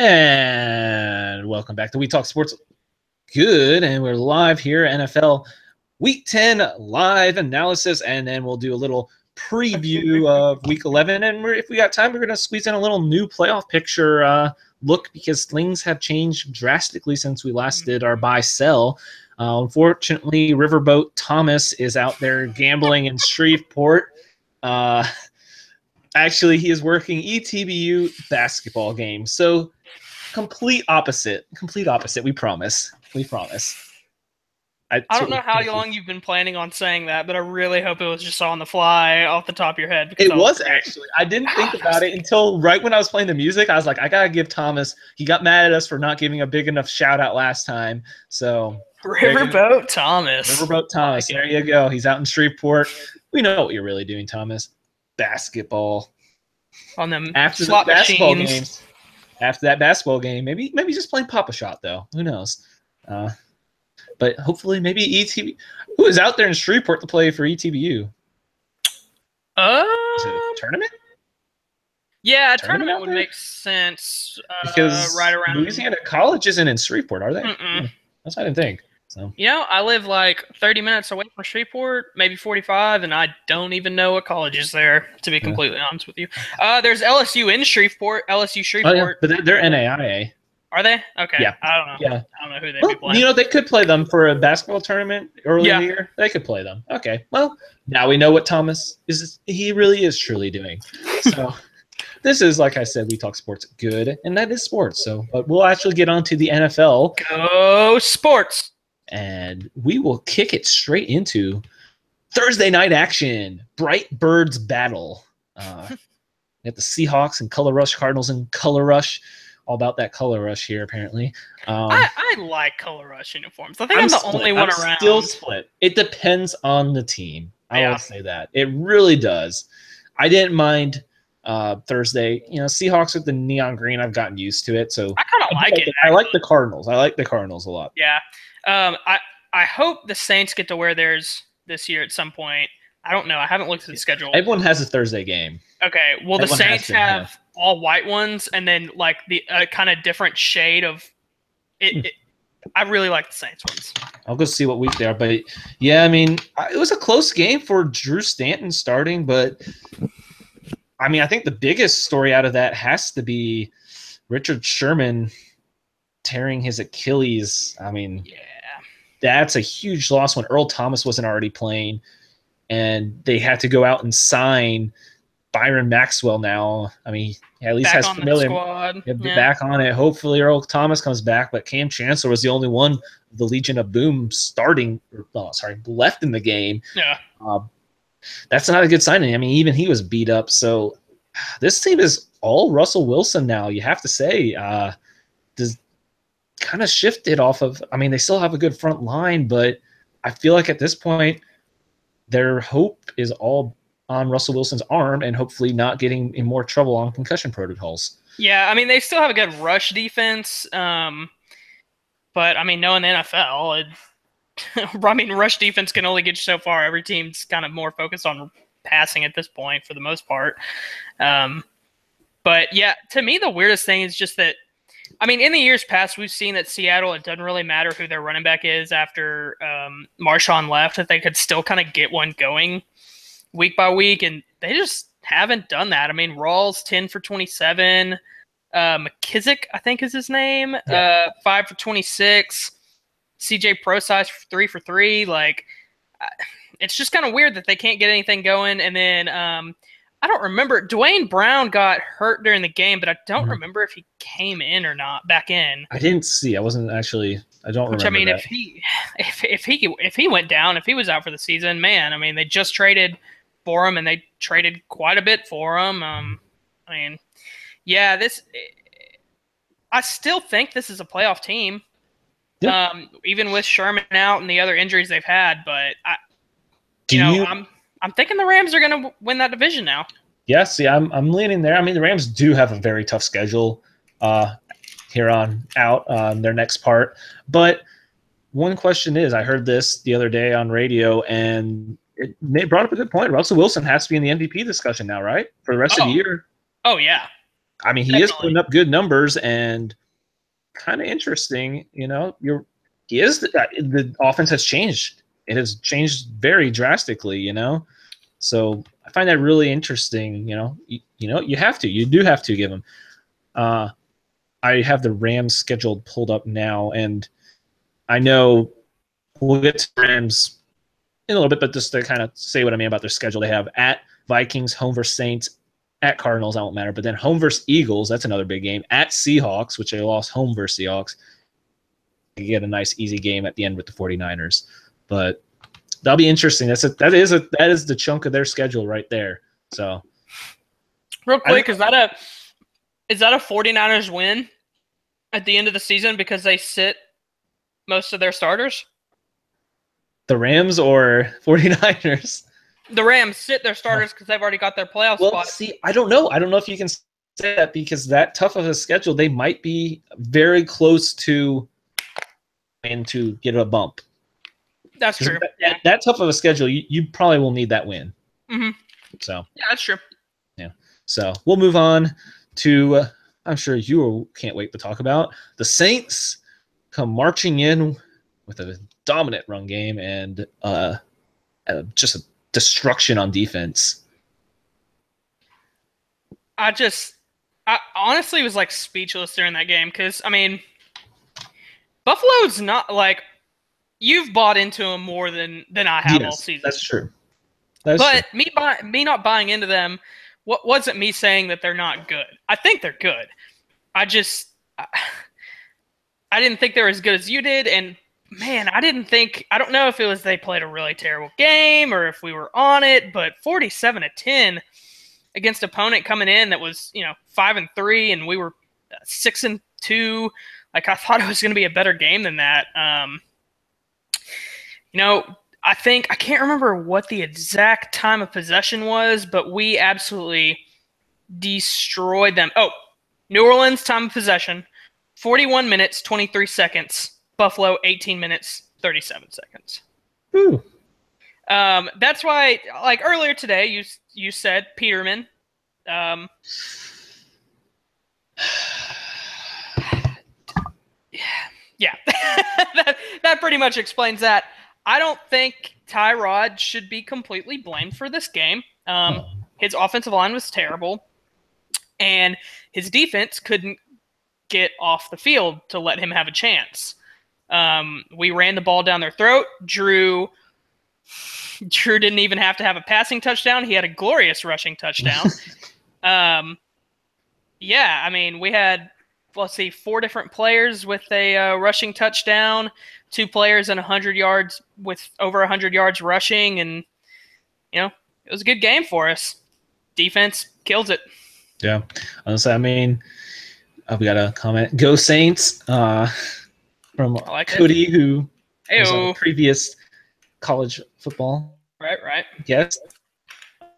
And welcome back to We Talk Sports Good, and we're live here, NFL Week 10 live analysis, and then we'll do a little preview of Week 11, and if we got time, we're going to squeeze in a little new playoff picture look, because things have changed drastically since we last did our buy-sell. Unfortunately, Riverboat Thomas is out there gambling in Shreveport. Actually, he is working ETBU basketball games, so complete opposite. We promise. I don't know how long you've been planning on saying that, but I really hope it was just on the fly off the top of your head. It was actually. I didn't think about it until right when I was playing the music. I was like, I got to give Thomas. He got mad at us for not giving a big enough shout out last time. So Riverboat Thomas. There you go. He's out in Shreveport. We know what you're really doing, Thomas. Basketball. On them after slot the basketball machines. games. After that basketball game, maybe just playing Pop-A-Shot, though. Who knows? But hopefully, maybe ETB. Who is out there in Shreveport to play for ETBU? Is it a tournament? Yeah, a tournament would make sense. Because right around Louisiana College isn't in Shreveport, are they? Mm-mm. That's what I didn't think. So I live like 30 minutes away from Shreveport, maybe 45, and I don't even know what college is there, to be completely honest with you. There's LSU in Shreveport, LSU Shreveport. Oh, yeah. But they're NAIA. Are they? Okay. Yeah. I don't know. Yeah. I don't know who they'd be playing. They could play them for a basketball tournament early in the year. They could play them. Okay. Well, now we know what Thomas is. He really is truly doing. So this is, like I said, We Talk Sports Good, and that is sports. So, but we'll actually get on to the NFL. Go sports. And we will kick it straight into Thursday night action. Bright Birds battle. We have the Seahawks and Color Rush, Cardinals and Color Rush. All about that Color Rush here, apparently. I like Color Rush uniforms. I think I'm the only one around. Still split. It depends on the team. I will say that. It really does. I didn't mind Thursday. Seahawks with the neon green, I've gotten used to it. So I kind of like it. I like the Cardinals. I like the Cardinals a lot. Yeah. I hope the Saints get to wear theirs this year at some point. I don't know. I haven't looked at the schedule. Everyone has a Thursday game. Okay. Well, the Saints have all white ones, and then like the kind of different shade of it. I really like the Saints ones. I'll go see what week they are. But, yeah, I mean, it was a close game for Drew Stanton starting. But, I mean, I think the biggest story out of that has to be Richard Sherman tearing his Achilles. I mean, that's a huge loss when Earl Thomas wasn't already playing. And they had to go out and sign Byron Maxwell now. I mean, at least has familiar back on it. Hopefully Earl Thomas comes back, but Cam Chancellor was the only one of the Legion of Boom left in the game. Yeah. That's not a good signing. I mean, even he was beat up. So this team is all Russell Wilson now, you have to say. Does kind of shifted off of – I mean, they still have a good front line, but I feel like at this point their hope is all on Russell Wilson's arm and hopefully not getting in more trouble on concussion protocols. Yeah, I mean, they still have a good rush defense, but, I mean, knowing the NFL, rush defense can only get you so far. Every team's kind of more focused on passing at this point for the most part. But, yeah, to me, the weirdest thing is just that, I mean, in the years past, we've seen that Seattle, it doesn't really matter who their running back is after Marshawn left, that they could still kind of get one going week by week, and they just haven't done that. I mean, Rawls, 10 for 27. McKissick, I think is his name, 5 for 26. CJ Prosise, 3 for 3. Like, it's just kind of weird that they can't get anything going. And then I don't remember. Dwayne Brown got hurt during the game, but I don't remember if he came in or not back in. I didn't see. I wasn't actually. I don't remember. I mean, that. if he went down, if he was out for the season, man. I mean, they just traded for him, and they traded quite a bit for him. I mean, yeah, I still think this is a playoff team. Yep. Even with Sherman out and the other injuries they've had, but I'm thinking the Rams are going to win that division now. Yeah, see, I'm leaning there. I mean, the Rams do have a very tough schedule here on out their next part. But one question is, I heard this the other day on radio, and it brought up a good point. Russell Wilson has to be in the MVP discussion now, right? For the rest of the year. Oh, yeah. I mean, he is putting up good numbers and kind of interesting. The offense has changed. It has changed very drastically. So I find that really interesting. You do have to give him. I have the Rams scheduled pulled up now, and I know we'll get to Rams in a little bit, but just to kind of say what I mean about their schedule, they have at Vikings, home versus Saints, at Cardinals, that won't matter, but then home versus Eagles, that's another big game, at Seahawks, which they lost home versus Seahawks. You get a nice, easy game at the end with the 49ers. But that'll be interesting. That is the chunk of their schedule right there. So, real quick, is that a 49ers win at the end of the season because they sit most of their starters? The Rams or 49ers? The Rams sit their starters because they've already got their playoff spot. Well, see, I don't know. I don't know if you can say that because that tough of a schedule, they might be very close to get a bump. That's true. That tough of a schedule, you probably will need that win. Mm-hmm. So yeah, that's true. Yeah. So we'll move on to I'm sure you can't wait to talk about the Saints come marching in with a dominant run game and just a destruction on defense. I honestly was like speechless during that game because, I mean, Buffalo's not like you've bought into them more than I have all season. That's true. But me not buying into them wasn't me saying that they're not good. I think they're good. I didn't think they were as good as you did, and man, I don't know if it was they played a really terrible game or if we were on it, but 47-10 against opponent coming in that was, 5-3 and we were 6-2. Like, I thought it was going to be a better game than that. I can't remember what the exact time of possession was, but we absolutely destroyed them. Oh, New Orleans time of possession, 41 minutes, 23 seconds. Buffalo, 18 minutes, 37 seconds. Ooh. That's why, like earlier today, you said Peterman. Yeah. that pretty much explains that. I don't think Tyrod should be completely blamed for this game. His offensive line was terrible, and his defense couldn't get off the field to let him have a chance. We ran the ball down their throat. Drew didn't even have to have a passing touchdown. He had a glorious rushing touchdown. Yeah, I mean, we had, 4 different players with a rushing touchdown, 2 players and 100 yards with over 100 yards rushing, and, it was a good game for us. Defense kills it. Yeah. Honestly, I mean, we got a comment. Go Saints from Cody, who was on previous college football. Right. Yes.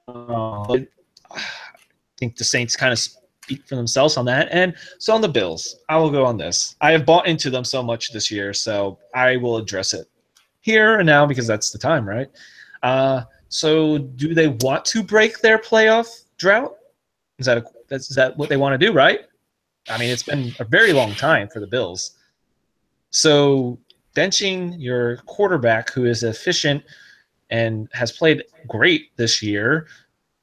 I think the Saints kind of speak for themselves on that. And so on the Bills, I will go on this. I have bought into them so much this year, so I will address it here and now because that's the time, right? So do they want to break their playoff drought? Is that what they want to do, right? I mean, it's been a very long time for the Bills. So benching your quarterback who is efficient and has played great this year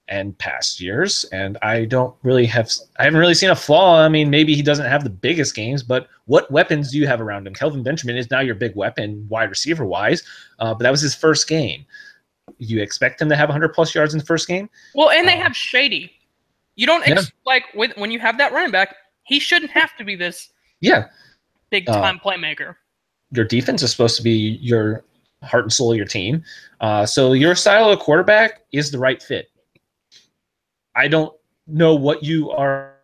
and past years, and I haven't really seen a flaw. I mean, maybe he doesn't have the biggest games, but what weapons do you have around him? Kelvin Benjamin is now your big weapon, wide receiver wise, but that was his first game. You expect him to have 100+ yards in the first game? Well, and they have Shady. You don't when you have that running back, he shouldn't have to be this big time playmaker. Your defense is supposed to be your heart and soul of your team. So your style of quarterback is the right fit. I don't know what you are.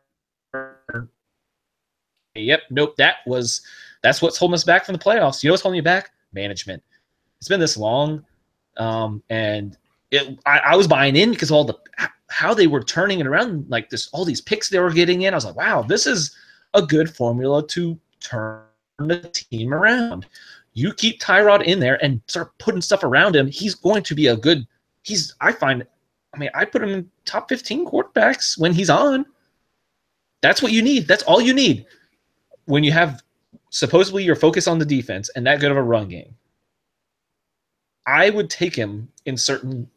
Yep, nope. That's what's holding us back from the playoffs. You know what's holding you back? Management. It's been this long, and I was buying in because how they were turning it around, like this, all these picks they were getting in. I was like, wow, this is a good formula to turn the team around. You keep Tyrod in there and start putting stuff around him. He's going to be I put him in top 15 quarterbacks when he's on. That's what you need. That's all you need when you have supposedly your focus on the defense and that good of a run game. I would take him in certain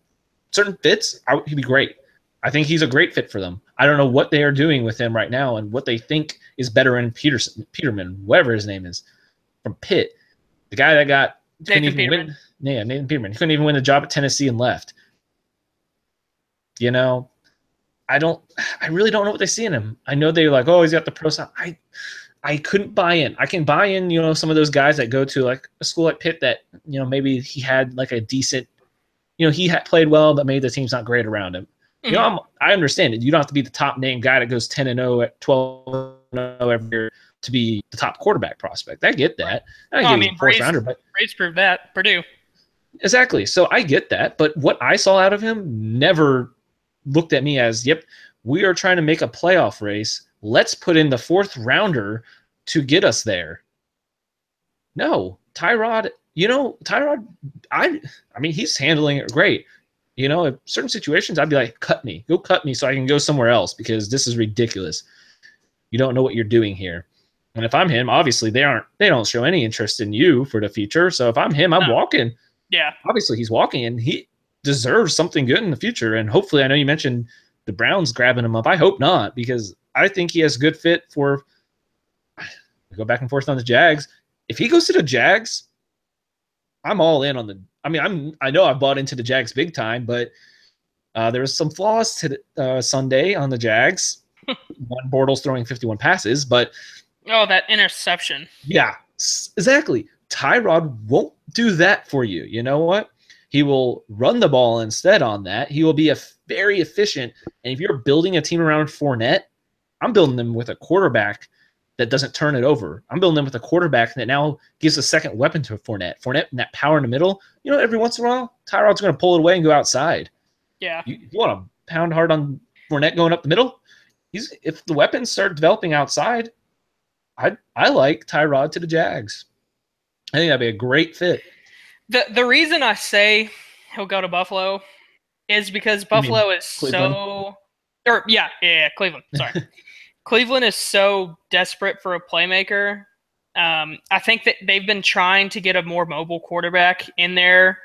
fits. He'd be great. I think he's a great fit for them. I don't know what they are doing with him right now and what they think is better in Peterman, whatever his name is, from Pitt. The guy that got Nathan Peterman. Nathan Peterman. He couldn't even win the job at Tennessee and left. You know, I really don't know what they see in him. I know they're like, oh, he's got the pro side. I couldn't buy in. I can buy in, you know, some of those guys that go to like a school like Pitt that, you know, maybe he had like a decent, you know, he had played well, but maybe the team's not great around him. Mm-hmm. You know, I understand it. You don't have to be the top name guy that goes 10-0 at 12-0 every year to be the top quarterback prospect. I get that. I mean, fourth rounder, but Braves proved that. Purdue. Exactly. So I get that. But what I saw out of him never looked at me as, yep, we are trying to make a playoff race. Let's put in the fourth rounder to get us there. No, Tyrod, I mean, he's handling it great. You know, in certain situations, I'd be like, go cut me so I can go somewhere else because this is ridiculous. You don't know what you're doing here. And if I'm him, obviously they don't show any interest in you for the future. So if I'm him, I'm walking. Yeah. Obviously he's walking and he deserves something good in the future. And hopefully, I know you mentioned the Browns grabbing him up. I hope not, because I think he has a good fit for go back and forth on the Jags. If he goes to the Jags, I'm all in on the. I mean, I know I bought into the Jags big time, but there was some flaws to Sunday on the Jags. One Bortles throwing 51 passes, but that interception. Yeah, exactly. Tyrod won't do that for you. You know what? He will run the ball instead on that. He will be very efficient. And if you're building a team around Fournette, I'm building them with a quarterback that doesn't turn it over. I'm building them with a quarterback that now gives a second weapon to Fournette. Fournette and that power in the middle. You know, every once in a while, Tyrod's going to pull it away and go outside. Yeah. You want to pound hard on Fournette going up the middle? If the weapons start developing outside, I like Tyrod to the Jags. I think that'd be a great fit. The reason I say he'll go to Buffalo is because Buffalo is Cleveland? Cleveland. Sorry. Cleveland is so desperate for a playmaker. I think that they've been trying to get a more mobile quarterback in there.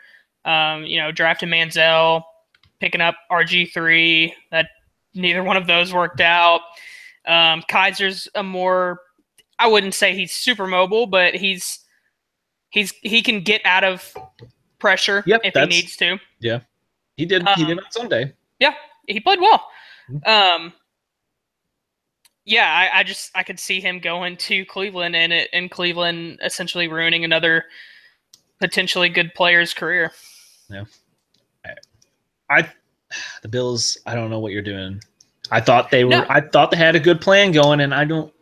Drafting Manziel, picking up RG3. That neither one of those worked out. Kaiser's a more, I wouldn't say he's super mobile, but he can get out of pressure if he needs to. Yeah, he did. He did on Sunday. Yeah, he played well. I could see him going to Cleveland and Cleveland essentially ruining another potentially good player's career. Yeah, the Bills. I don't know what you're doing. I thought they were. No. I thought they had a good plan going, and I don't.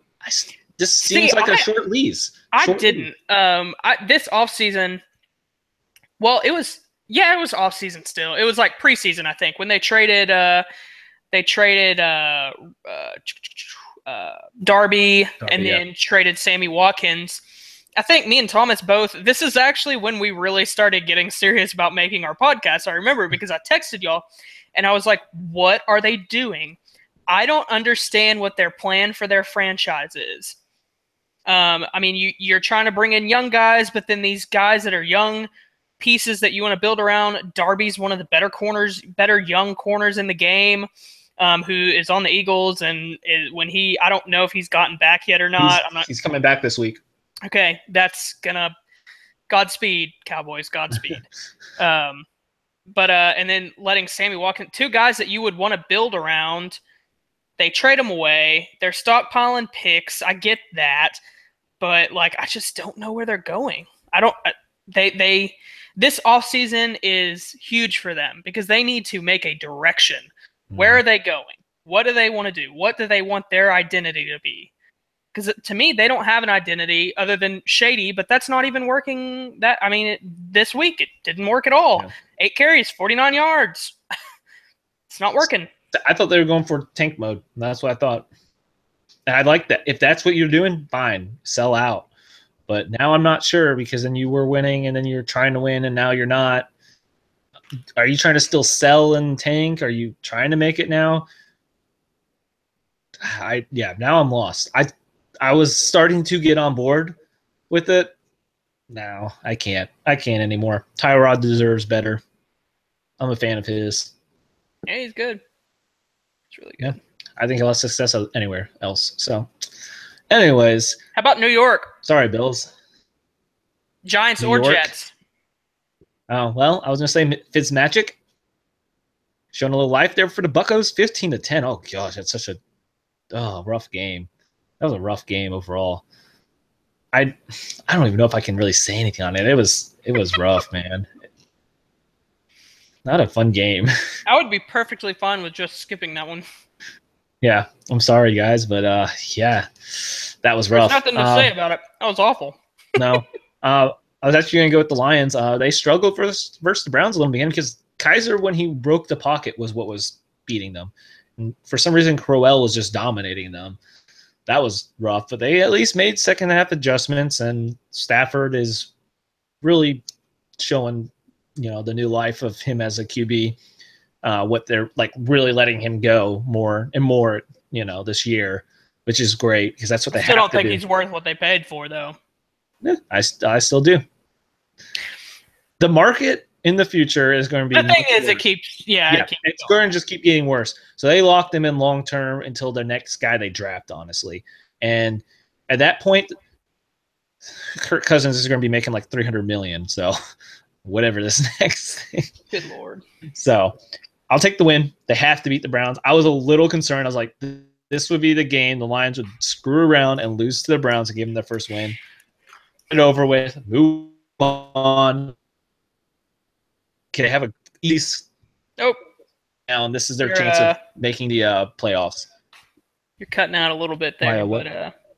This seems like a short lease. This offseason. Well, it was offseason still. It was like preseason, I think, when they traded Darby and then traded Sammy Watkins. I think me and Thomas both. This is actually when we really started getting serious about making our podcast. I remember because I texted y'all, and I was like, "What are they doing? I don't understand what their plan for their franchise is." I mean, you're trying to bring in young guys, but then these guys that are young pieces that you want to build around. Darby's one of the better young corners in the game, who is on the Eagles, and I don't know if he's gotten back yet or not. He's coming back this week. Okay, that's gonna Godspeed, Cowboys, Godspeed. And then letting Sammy Watkins, two guys that you would want to build around. They trade them away. They're stockpiling picks. I get that, but I just don't know where they're going. This offseason is huge for them because they need to make a direction. Where are they going? What do they want to do? What do they want their identity to be? Because to me, they don't have an identity other than shady, but that's not even working. This week it didn't work at all. Yeah. 8 carries, 49 yards. It's not working. I thought they were going for tank mode. That's what I thought. And I like that. If that's what you're doing, fine, sell out. But now I'm not sure because then you were winning and then you're trying to win and now you're not. Are you trying to still sell and tank? Are you trying to make it now? now I'm lost. I was starting to get on board with it. Now I can't anymore. Tyrod deserves better. I'm a fan of his. Yeah, he's good. It's really good. Yeah, I think he'll have success anywhere else. So, anyways, how about New York? Sorry, Bills. Giants or Jets? Oh well, I was gonna say Fitzmagic showing a little life there for the Buccos, 15-10. Oh gosh, that's such a rough game. That was a rough game overall. I don't even know if I can really say anything on it. It was rough, man. Not a fun game. I would be perfectly fine with just skipping that one. Yeah, I'm sorry, guys, but yeah, that was rough. There's nothing to say about it. That was awful. No, I was actually going to go with the Lions. They struggled versus the Browns a little bit because Kaiser, when he broke the pocket, was what was beating them. And for some reason, Crowell was just dominating them. That was rough, but they at least made second half adjustments, and Stafford is really showing, the new life of him as a QB. What they're like really letting him go more and more, this year, which is great because that's what they have to do. I still don't think he's worth what they paid for, though. Yeah, I still do. The market in the future is going to be. The thing is, it keeps it's going to just keep getting worse. So they locked him in long term until the next guy they draft, honestly. And at that point, Kirk Cousins is going to be making like $300 million. So whatever this next thing. Good Lord. So I'll take the win. They have to beat the Browns. I was a little concerned. I was like, this would be the game. The Lions would screw around and lose to the Browns and give them their first win. Get it over with. Move on. Can they have a East? Nope. Now, and this is their chance of making the playoffs. You're cutting out a little bit there.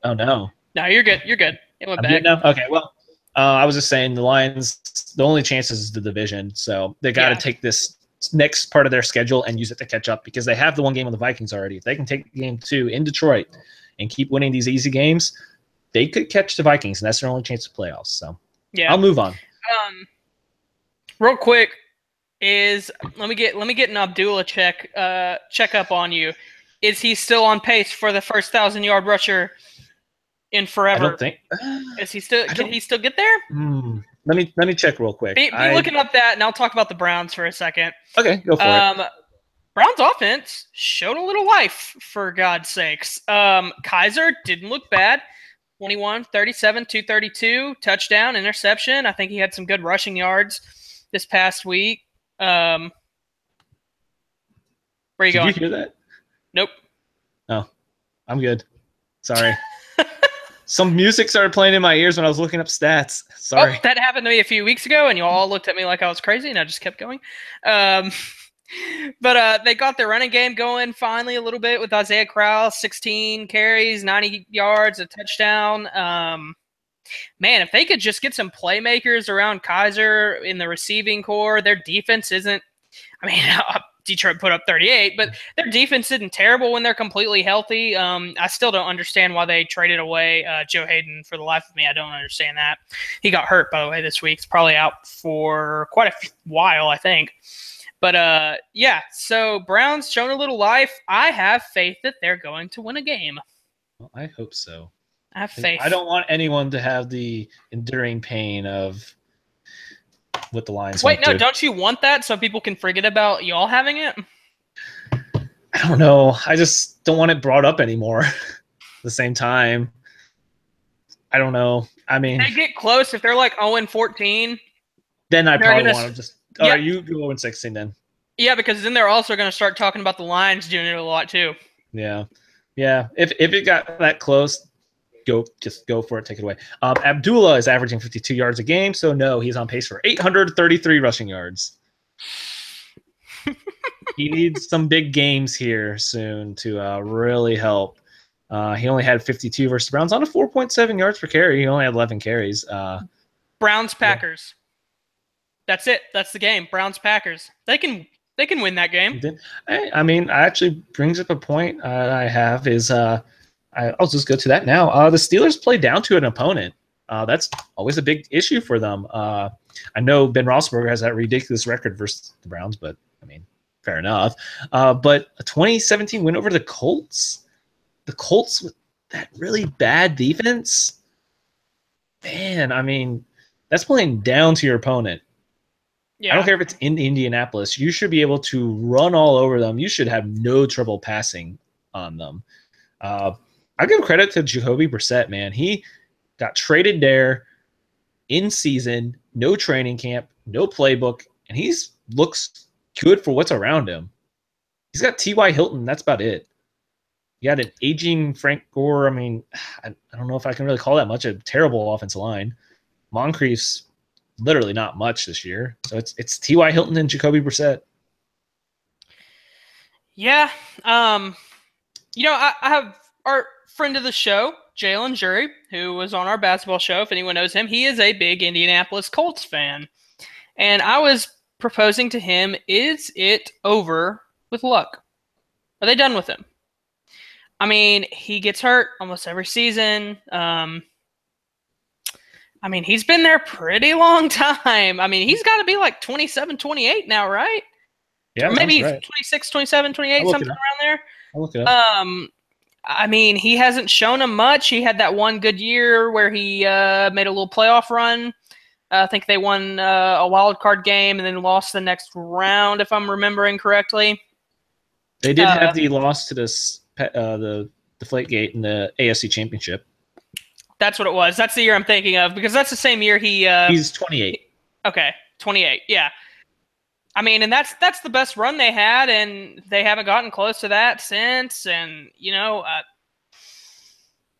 Oh, no. No, you're good. You're good. It went back. Now? Okay, well, I was just saying the Lions, the only chance is the division. So they got to take this next part of their schedule and use it to catch up because they have the one game on the Vikings already. If they can take game 2 in Detroit and keep winning these easy games, they could catch the Vikings, and that's their only chance of playoffs. So I'll move on. Real quick, let me get an Abdullah check up on you. Is he still on pace for the first 1,000-yard rusher in forever? I don't think. Is he still? Can he still get there? Let me check real quick. Be looking up that, and I'll talk about the Browns for a second. Okay, go for it. Browns offense showed a little life, for God's sakes. Kaiser didn't look bad. 21, 37, 232, touchdown, interception. I think he had some good rushing yards this past week. Where are you going? Did you hear that? Nope. Oh, I'm good. Sorry. Some music started playing in my ears when I was looking up stats. Sorry. Oh, that happened to me a few weeks ago, and you all looked at me like I was crazy, and I just kept going. But they got their running game going finally a little bit with Isaiah Crowell, 16 carries, 90 yards, a touchdown. Man, if they could just get some playmakers around Kaiser in the receiving core, their defense isn't – I mean, Detroit put up 38, but their defense isn't terrible when they're completely healthy. I still don't understand why they traded away Joe Hayden for the life of me. I don't understand that. He got hurt, by the way, this week. He's probably out for quite a while, I think. But, so Browns shown a little life. I have faith that they're going to win a game. Well, I hope so. I have faith. I don't want anyone to have the enduring pain of what the Lions Wait, no, don't you want that so people can forget about y'all having it? I don't know. I just don't want it brought up anymore. At the same time, I don't know. I mean, if they get close, if they're like 0-14, then I probably want to just. All right, you go 0-16 then. Yeah, because then they're also going to start talking about the Lions doing it a lot too. Yeah. If it got that close, go for it. Take it away. Abdullah is averaging 52 yards a game, so no, he's on pace for 833 rushing yards. He needs some big games here soon to really help. He only had 52 versus the Browns on a 4.7 yards per carry. He only had 11 carries. Browns-Packers. Yeah. That's it. That's the game. Browns-Packers. They can win that game. I mean, actually brings up a point I have is I'll just go to that now. The Steelers play down to an opponent. That's always a big issue for them. I know Ben Roethlisberger has that ridiculous record versus the Browns, but I mean, fair enough. But a 2017 win over the Colts. the Colts with that really bad defense, man, I mean, that's playing down to your opponent. I don't care if it's in Indianapolis. You should be able to run all over them. You should have no trouble passing on them. I give credit to Jacoby Brissett, man. He got traded there in season, no training camp, no playbook, and he's looks good for what's around him. He's got T.Y. Hilton. That's about it. You got an aging Frank Gore. I mean, I don't know if I can really call that much a terrible offensive line. Moncrief's literally not much this year. So it's T.Y. Hilton and Jacoby Brissett. Yeah. I have our friend of the show, Jalen Jury, who was on our basketball show. If anyone knows him, he is a big Indianapolis Colts fan. And I was proposing to him, is it over with Luck? Are they done with him? I mean, he gets hurt almost every season. I mean, he's been there a pretty long time. I mean, he's got to be like 27, 28 now, right? Yeah, or maybe right. 26, 27, 28, something around there. I'll look it up. I mean, he hasn't shown him much. He had that one good year where he made a little playoff run. I think they won a wild card game and then lost the next round, if I'm remembering correctly. They did have the loss to the Deflategate in the AFC Championship. That's what it was. That's the year I'm thinking of because that's the same year he's 28. Okay, 28. Yeah. I mean, and that's the best run they had, and they haven't gotten close to that since. And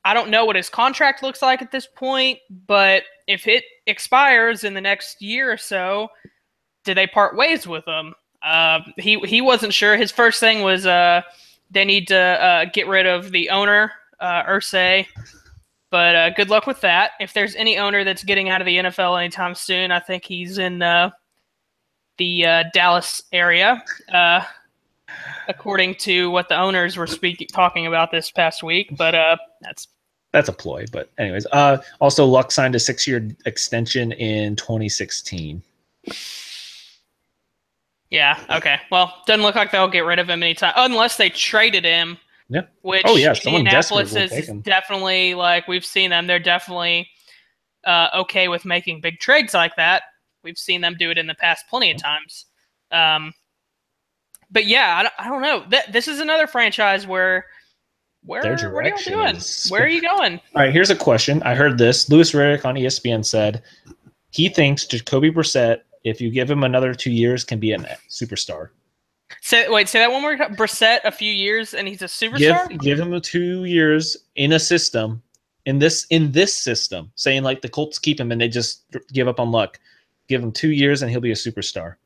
I don't know what his contract looks like at this point, but if it expires in the next year or so, do they part ways with him? He wasn't sure. His first thing was they need to get rid of the owner, Irsay. But good luck with that. If there's any owner that's getting out of the NFL anytime soon, I think he's in the Dallas area, according to what the owners were talking about this past week. But that's a ploy. But anyways, also Luck signed a 6-year extension in 2016. Yeah. Okay. Well, doesn't look like they'll get rid of him anytime unless they traded him. Yeah. Which Indianapolis is definitely, like, we've seen them. They're definitely okay with making big trades like that. We've seen them do it in the past plenty of times. But yeah, I don't know. This is another franchise where what are you doing? Where are you going? All right, here's a question. I heard this. Louis Riddick on ESPN said he thinks Jacoby Brissett, if you give him another 2 years, can be a superstar. Say that one more time. Brissett, a few years, and he's a superstar? Give him 2 years in a system, in this system, saying like the Colts keep him and they just give up on Luck. Give him 2 years and he'll be a superstar.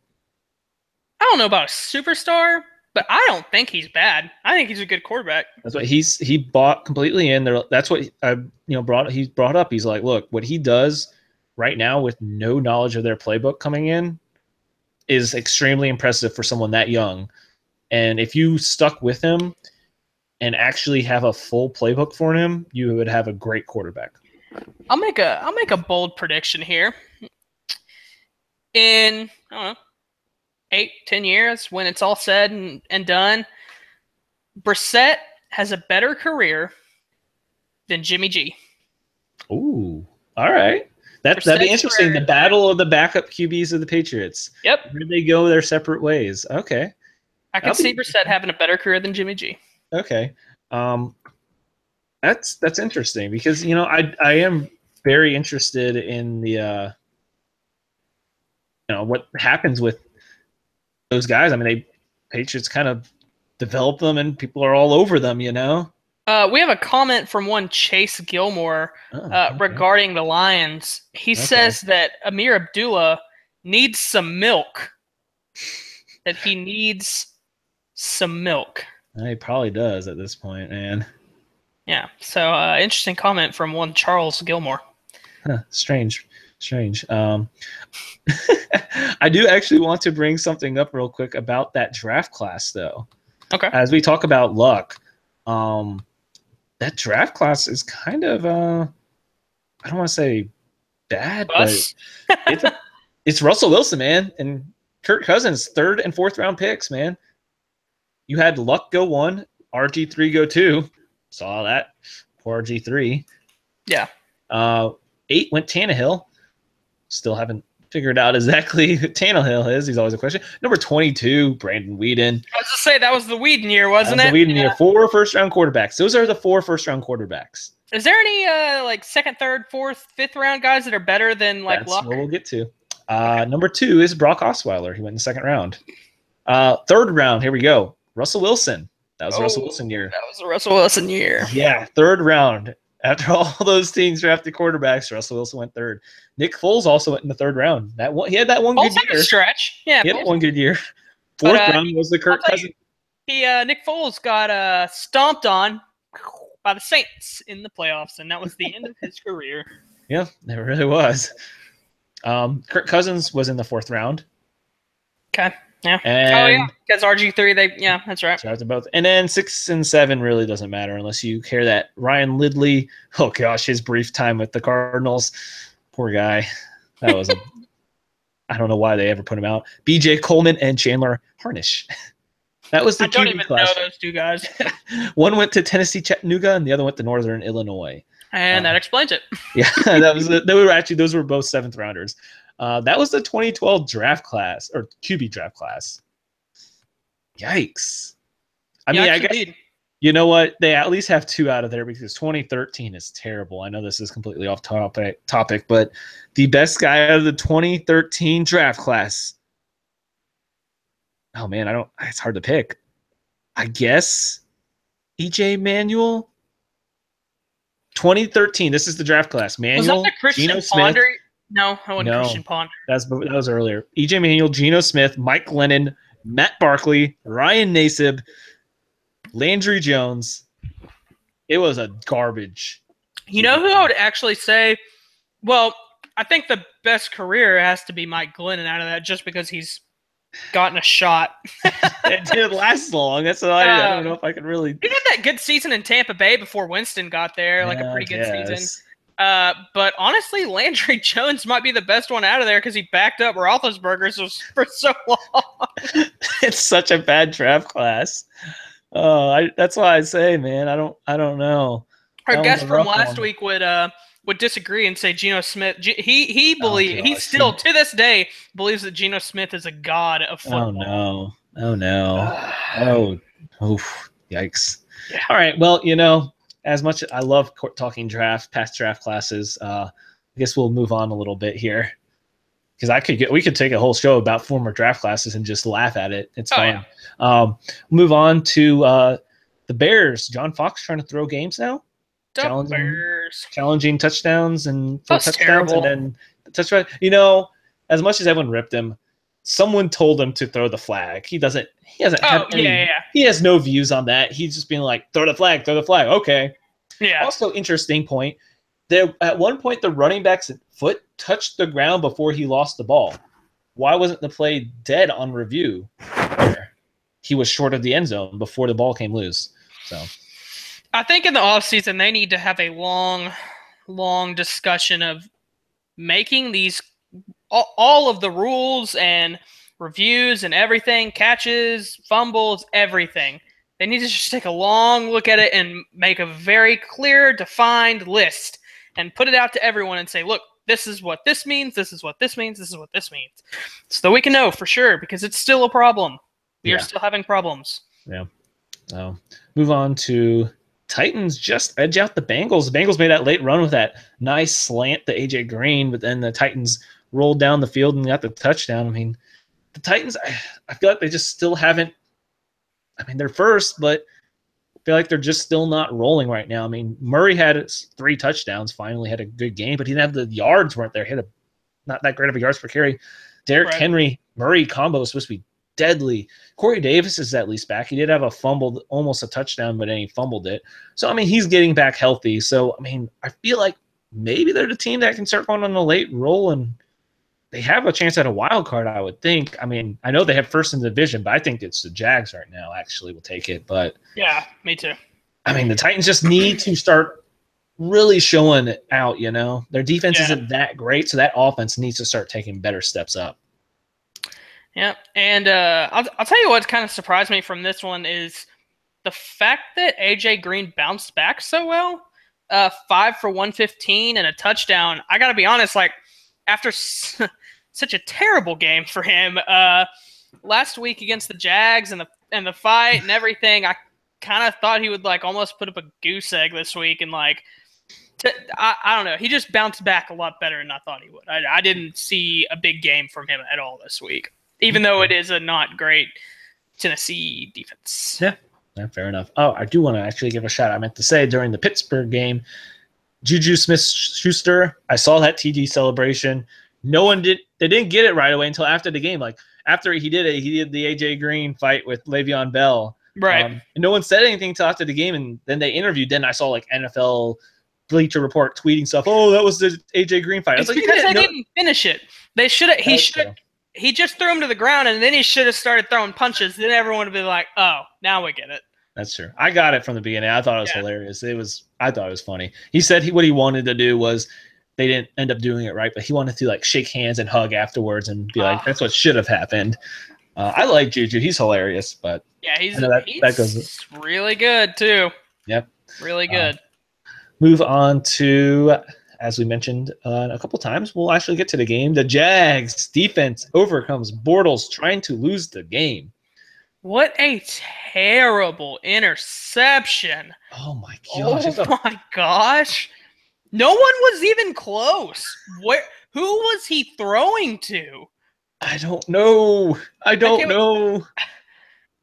I don't know about a superstar, but I don't think he's bad. I think he's a good quarterback. That's what he bought completely in there. That's what he brought up. He's like, look, what he does right now with no knowledge of their playbook coming in is extremely impressive for someone that young. And if you stuck with him and actually have a full playbook for him, you would have a great quarterback. I'll make a bold prediction here. In, I don't know, 8-10 years, when it's all said and done, Brissett has a better career than Jimmy G. Ooh, all right. That'd be interesting. The battle of the backup QBs of the Patriots. Yep. Where they go their separate ways. Okay. I can see Brissett having a better career than Jimmy G. Okay. That's interesting because, I am very interested in the what happens with those guys. I mean, Patriots kind of develop them and people are all over them, We have a comment from one Chase Gilmore regarding the Lions. He says that Amir Abdullah needs some milk. That he needs some milk. He probably does at this point, man. Yeah. So interesting comment from one Charles Gilmore. Huh, strange. I do actually want to bring something up real quick about that draft class, though. Okay. As we talk about Luck, that draft class is kind of I don't want to say bad, but it's Russell Wilson, man, and Kirk Cousins, 3rd and 4th round picks, man. You had Luck go 1, RG3 go 2, Saw that. Poor RG3. Yeah. 8 went Tannehill. Still haven't figured out exactly who Tannehill is. He's always a question. Number 22, Brandon Weeden. I was just say that was the Whedon year, wasn't it? The Weeden year. 4 first-round quarterbacks. Those are the 4 first-round quarterbacks. Is there any like second, third, fourth, fifth round guys that are better than like That's Luck? what we'll get to. Number 2 is Brock Osweiler. He went in the second round. Third round, here we go. Russell Wilson. That was the Russell Wilson year. That was the Russell Wilson year. Yeah, third round. After all those teams drafted quarterbacks, Russell Wilson went third. Nick Foles also went in the third round. He had that one Foles good year. Stretch. Yeah, he had one good year. Fourth round was the Kirk Cousins. Nick Foles got stomped on by the Saints in the playoffs, and that was the end of his career. Yeah, it really was. Kirk Cousins was in the fourth round. Okay. Yeah. And because RG3, that's right. Shout out to both. And then 6 and 7 really doesn't matter unless you care that Ryan Lidley. Oh gosh, his brief time with the Cardinals. Poor guy. That was I don't know why they ever put him out. BJ Coleman and Chandler Harnish. That was the QB class. I don't even know those two guys. One went to Tennessee Chattanooga, and the other went to Northern Illinois. And that explains it. Yeah, those were both 7th rounders. That was the 2012 draft class or QB draft class. Yikes! I guess you know what? They at least have 2 out of there because 2013 is terrible. I know this is completely off topic, but the best guy out of the 2013 draft class. Oh man, it's hard to pick. I guess EJ Manuel. 2013. This is the draft class. Manuel, was that the Christian Geno Ponder? Smith. No, I wasn't Christian Ponder. That was earlier. EJ Manuel, Geno Smith, Mike Glennon, Matt Barkley, Ryan Nassib, Landry Jones. It was a garbage. You know who I would actually say? Well, I think the best career has to be Mike Glennon out of that, just because he's gotten a shot. It didn't last long. That's why I don't know if I could really. He had that good season in Tampa Bay before Winston got there, like a pretty good season. But honestly, Landry Jones might be the best one out of there because he backed up Roethlisberger for so long. It's such a bad draft class. That's why I say, man, I don't know. Our guest from last week would disagree and say Geno Smith. He still to this day believes that Geno Smith is a god of football. Oh no! Yikes! Yeah. All right, well, as much as I love talking past draft classes, I guess we'll move on a little bit here because we could take a whole show about former draft classes and just laugh at it. It's fun. Yeah. Move on to the Bears. John Fox trying to throw games now. Challenging touchdowns and touchdowns terrible. And then touchdown. As much as everyone ripped him, someone told him to throw the flag. He hasn't he has no views on that. He's just being like, throw the flag. Okay. Yeah. Also, interesting point. At one point, the running back's foot touched the ground before he lost the ball. Why wasn't the play dead on review? He was short of the end zone before the ball came loose. So I think in the offseason, they need to have a long, long discussion of making these all of the rules and reviews and everything, catches, fumbles, everything. They need to just take a long look at it and make a very clear, defined list and put it out to everyone and say, look, this is what this means, this is what this means, this is what this means. So that we can know for sure, because it's still a problem. We are still having problems. Yeah. Move on to Titans just edge out the Bengals. The Bengals made that late run with that nice slant to A.J. Green, but then the Titans rolled down the field and got the touchdown. I mean, the Titans, I feel like they just still haven't – they're first, but I feel like they're just still not rolling right now. I mean, Murray had 3 touchdowns, finally had a good game, but he didn't have the yards weren't there. He had not that great of a yards per carry. Derrick Henry, Murray combo is supposed to be deadly. Corey Davis is at least back. He did have a fumble, almost a touchdown, but then he fumbled it. So, he's getting back healthy. So, I feel like maybe they're the team that can start going on a late roll, and they have a chance at a wild card, I would think. I know they have first in the division, but I think it's the Jags right now actually will take it. But yeah, me too. The Titans just need to start really showing it out, Their defense isn't that great, so that offense needs to start taking better steps up. Yeah, and I'll tell you what kind of surprised me from this one is the fact that AJ Green bounced back so well, 5 for 115 and a touchdown. I got to be honest, like after such a terrible game for him last week against the Jags and the fight and everything, I kind of thought he would like almost put up a goose egg this week and like I don't know. He just bounced back a lot better than I thought he would. I didn't see a big game from him at all this week, even though it is a not great Tennessee defense. Yeah, fair enough. Oh, I do want to actually give a shout. I meant to say during the Pittsburgh game, Juju Smith-Schuster, I saw that TD celebration. No one did. They didn't get it right away until after the game. Like after he did it, he did the AJ Green fight with Le'Veon Bell. Right. And no one said anything until after the game, and then they interviewed. Then I saw like NFL Bleacher Report tweeting stuff. Oh, that was the AJ Green fight. I was it's like, because they didn't finish it. They should have. He just threw him to the ground, and then he should have started throwing punches. Then everyone would be like, "Oh, now we get it." That's true. I got it from the beginning. I thought it was hilarious. I thought it was funny. He said what he wanted to do was they didn't end up doing it right, but he wanted to like shake hands and hug afterwards and be like, "That's what should have happened." I like Juju. He's hilarious, but yeah, he's that goes really good too. Yep, really good. Move on to, as we mentioned a couple times, we'll actually get to the game. The Jags defense overcomes Bortles trying to lose the game. What a terrible interception. Oh, my gosh. Oh, my gosh. No one was even close. Who was he throwing to? I don't know.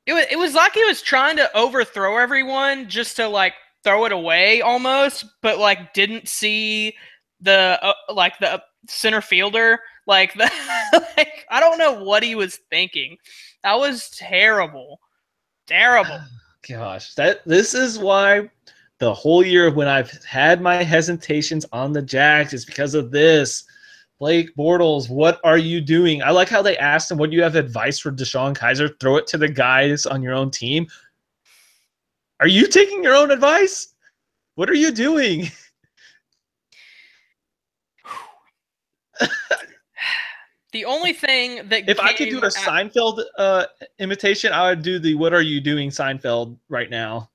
It was like he was trying to overthrow everyone just to, like, throw it away almost, but like didn't see the the center fielder. Like I don't know what he was thinking. That was terrible. Gosh, this is why the whole year when I've had my hesitations on the Jags is because of this. Blake Bortles, what are you doing? I like how they asked him, "What do you have advice for Deshaun Kaiser?" Throw it to the guys on your own team. Are you taking your own advice? What are you doing? The only thing that if I could do a Seinfeld imitation, I would do the "What are you doing" Seinfeld right now.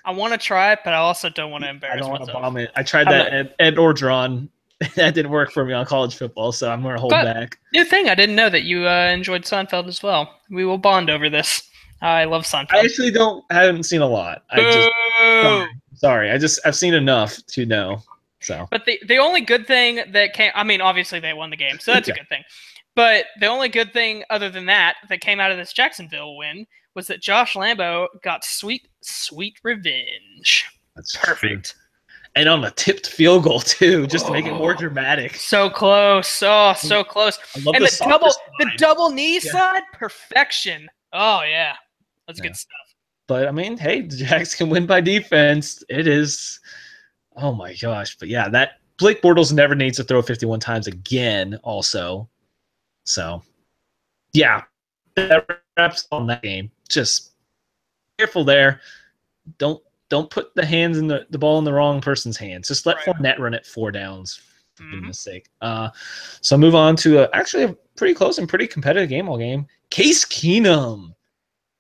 I want to try it, but I also don't want to embarrass myself. I don't want to bomb it. I tried that at Ed Orgeron. That didn't work for me on college football, so I'm going to hold back. New thing, I didn't know that you enjoyed Seinfeld as well. We will bond over this. I love Seinfeld. I actually haven't seen a lot. Sorry. I've seen enough to know. So, but the only good thing that came, I mean, obviously they won the game, so that's a good thing. But the only good thing other than that came out of this Jacksonville win was that Josh Lambo got sweet revenge. That's perfect. And on a tipped field goal too, just to make it more dramatic. So close. Oh, so close. And the double knee slide, perfection. Oh yeah. That's good stuff. But I mean, hey, the Jags can win by defense. It is, oh my gosh. But yeah, that Blake Bortles never needs to throw 51 times again. Also, so yeah, that wraps on that game. Just careful there. Don't put the hands in the ball in the wrong person's hands. Just let Fournette run it 4 downs, for goodness sake. So move on to actually a pretty close and pretty competitive game all game. Case Keenum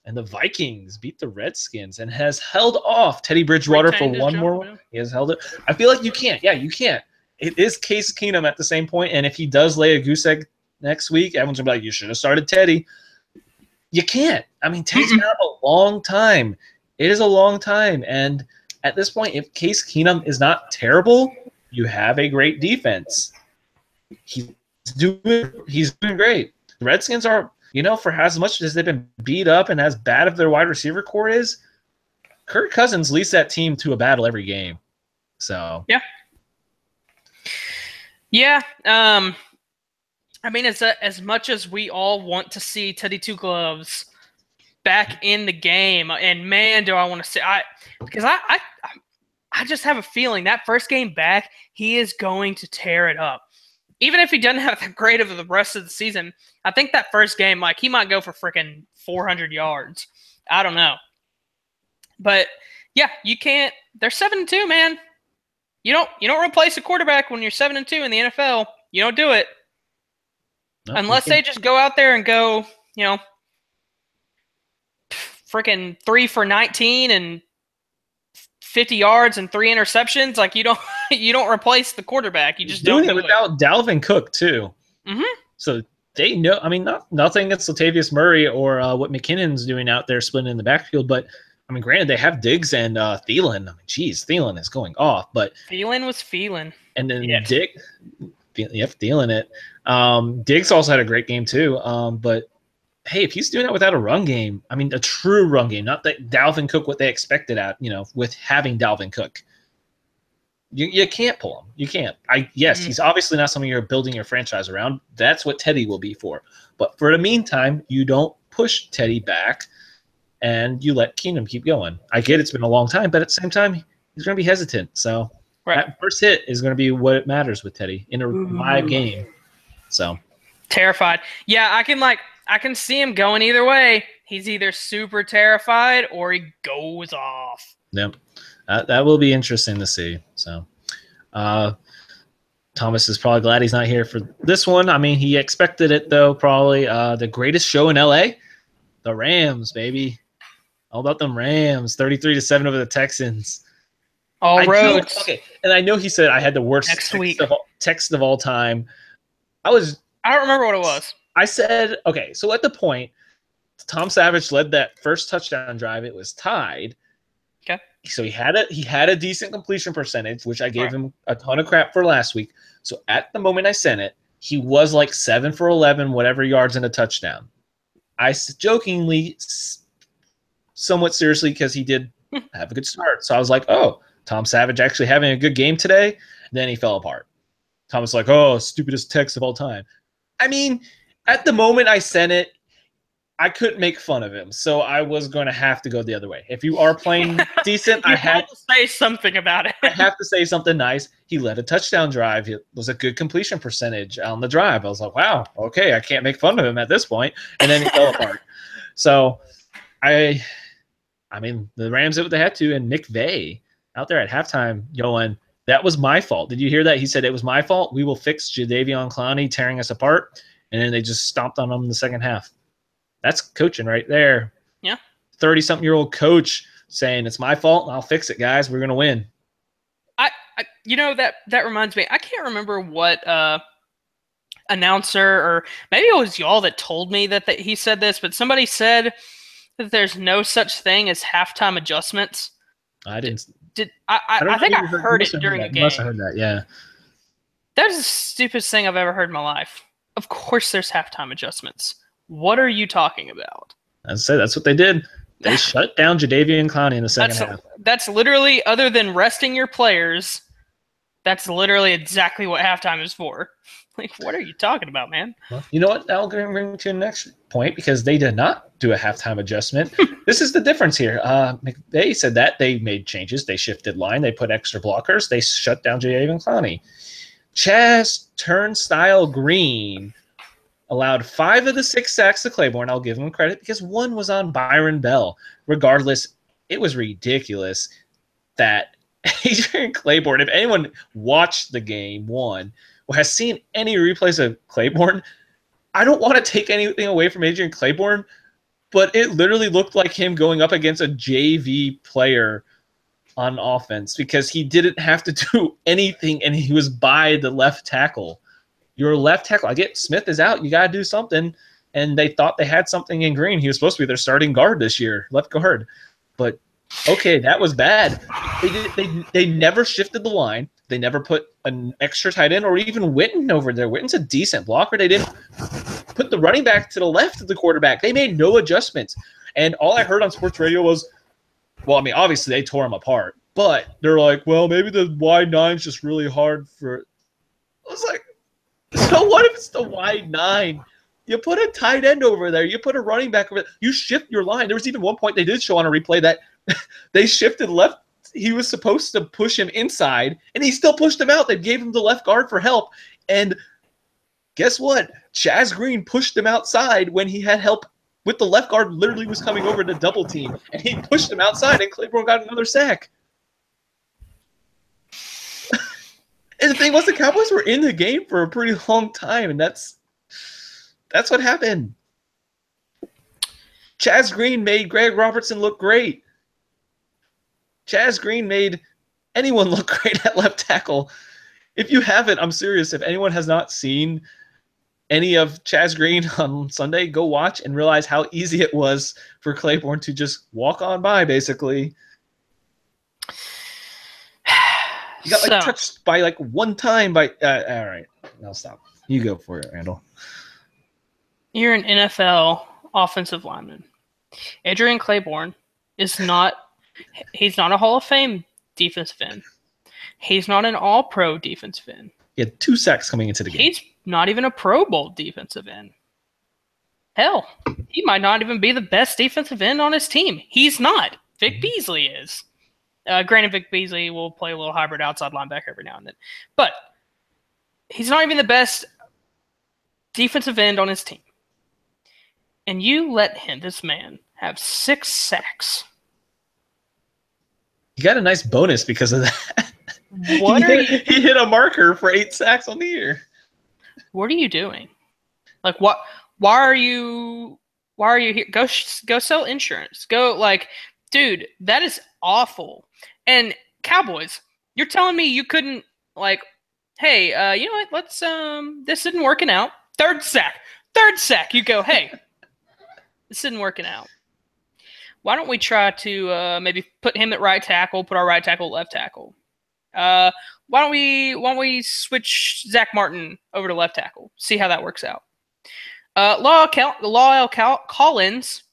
and the Vikings beat the Redskins and has held off Teddy Bridgewater for one more. Yeah. He has held it. I feel like you can't. Yeah, you can't. It is Case Keenum at the same point, and if he does lay a goose egg next week, everyone's going to be like, you should have started Teddy. You can't. I mean, Teddy's been out a long time. It is a long time, and at this point, if Case Keenum is not terrible, you have a great defense. He's doing great. The Redskins are, for as much as they've been beat up and as bad as their wide receiver core is, Kirk Cousins leads that team to a battle every game. So yeah. I mean, as much as we all want to see Teddy Two Gloves back in the game, and man, do I want to see because I just have a feeling that first game back, he is going to tear it up. Even if he doesn't have that great of the rest of the season, I think that first game, like, he might go for freaking 400 yards. I don't know. But yeah, you can't. They're 7-2, man. You don't replace a quarterback when you're 7-2 in the NFL. You don't do it. Unless they just go out there and go, freaking 3 for 19 and 50 yards and 3 interceptions. Like you don't replace the quarterback. You just don't doing it without Dalvin Cook too. Mm-hmm. So they know. I mean, nothing against Latavius Murray or what McKinnon's doing out there splitting in the backfield, but I mean, granted they have Diggs and Thielen. I mean, geez, Thielen is going off, but Thielen was feeling. And then Diggs, Thielen it. Diggs also had a great game too. But hey, if he's doing that without a run game, I mean, a true run game, not that Dalvin Cook, what they expected out, with having Dalvin Cook, you can't pull him. You can't. He's obviously not something you're building your franchise around. That's what Teddy will be for. But for the meantime, you don't push Teddy back and you let Keenum keep going. I get it's been a long time, but at the same time, he's going to be hesitant. So that first hit is going to be what matters with Teddy in a live game. So terrified. Yeah, I can see him going either way. He's either super terrified or he goes off. Yep. That will be interesting to see. So Thomas is probably glad he's not here for this one. I mean, he expected it, though, probably. The greatest show in L.A., the Rams, baby. All about them Rams, 33-7 over the Texans. All roads. Okay, and I know he said I had the worst text of all time. I don't remember what it was. I said, okay, so at the point, Tom Savage led that first touchdown drive. It was tied. Okay. So he had a decent completion percentage, which I gave him a ton of crap for last week. So at the moment I sent it, he was like 7 for 11, whatever yards and a touchdown. I jokingly, somewhat seriously, because he did have a good start. So I was like, oh, Tom Savage actually having a good game today. Then he fell apart. Tom was like, oh, stupidest text of all time. I mean, at the moment I sent it, I couldn't make fun of him, so I was going to have to go the other way. If you are playing decent, I had to say something about it. I have to say something nice. He led a touchdown drive. It was a good completion percentage on the drive. I was like, wow, okay, I can't make fun of him at this point. And then he fell apart. So, I mean, the Rams did what they had to, and McVay out there at halftime going, that was my fault. Did you hear that? He said, it was my fault. We will fix Jadeveon Clowney tearing us apart. And then they just stomped on him in the second half. That's coaching right there. Yeah. 30-something-year-old coach saying, it's my fault, and I'll fix it, guys. We're going to win. That reminds me. I can't remember what announcer, or maybe it was y'all that told me that he said this, but somebody said that there's no such thing as halftime adjustments. I didn't. I think I heard it during a game. You must have heard that, yeah. That's the stupidest thing I've ever heard in my life. Of course there's halftime adjustments. What are you talking about? I said that's what they did. They shut down Jadeveon Clowney in the second half. That's literally, other than resting your players, that's literally exactly what halftime is for. Like, what are you talking about, man? Well, you know what? I'll bring to the next point, because they did not do a halftime adjustment. This is the difference here. McVay said that they made changes. They shifted line. They put extra blockers. They shut down Jadeveon Clowney. Chaz Turnstile Green allowed 5 of the 6 sacks to Claiborne. I'll give him credit because 1 was on Byron Bell. Regardless, it was ridiculous that Adrian Claiborne, if anyone watched the game, or has seen any replays of Claiborne, I don't want to take anything away from Adrian Claiborne, but it literally looked like him going up against a JV player on offense, because he didn't have to do anything and he was by the left tackle. Your left tackle, I get Smith is out. You got to do something. And they thought they had something in Green. He was supposed to be their starting guard this year, left guard. But, okay, that was bad. They never shifted the line. They never put an extra tight end or even Witten over there. Witten's a decent blocker. They didn't put the running back to the left of the quarterback. They made no adjustments. And all I heard on sports radio was, well, I mean, obviously they tore him apart. But they're like, well, maybe the wide nine's just really hard for – I was like, so what if it's the wide 9? You put a tight end over there. You put a running back over there. You shift your line. There was even one point they did show on a replay that they shifted left. He was supposed to push him inside, and he still pushed him out. They gave him the left guard for help. And guess what? Chaz Green pushed him outside when he had help with the left guard, literally was coming over to double team. And he pushed him outside, and Claiborne got another sack. And the thing was, the Cowboys were in the game for a pretty long time, and that's what happened. Chaz Green made Greg Robertson look great. Chaz Green made anyone look great at left tackle. If you haven't, I'm serious. If anyone has not seen any of Chaz Green on Sunday, go watch and realize how easy it was for Claiborne to just walk on by, basically. He got touched by one time by. All right, I'll stop. You go for it, Randall. You're an NFL offensive lineman. Adrian Claiborne is not. He's not a Hall of Fame defensive end. He's not an All-Pro defensive end. He had 2 sacks coming into the game. He's not even a Pro Bowl defensive end. Hell, he might not even be the best defensive end on his team. He's not. Vic Beasley is. Granted, Vic Beasley will play a little hybrid outside linebacker every now and then. But he's not even the best defensive end on his team. And you let this man have 6 sacks. He got a nice bonus because of that. He hit a marker for 8 sacks on the year. What are you doing? What? Why are you here? Go sell insurance. Dude, that is awful. And Cowboys, you're telling me you couldn't hey, you know what? Let's this isn't working out. Third sack. You go, hey, this isn't working out. Why don't we try to maybe put him at right tackle, put our right tackle at left tackle? Why don't we switch Zach Martin over to left tackle? See how that works out. La'el Collins,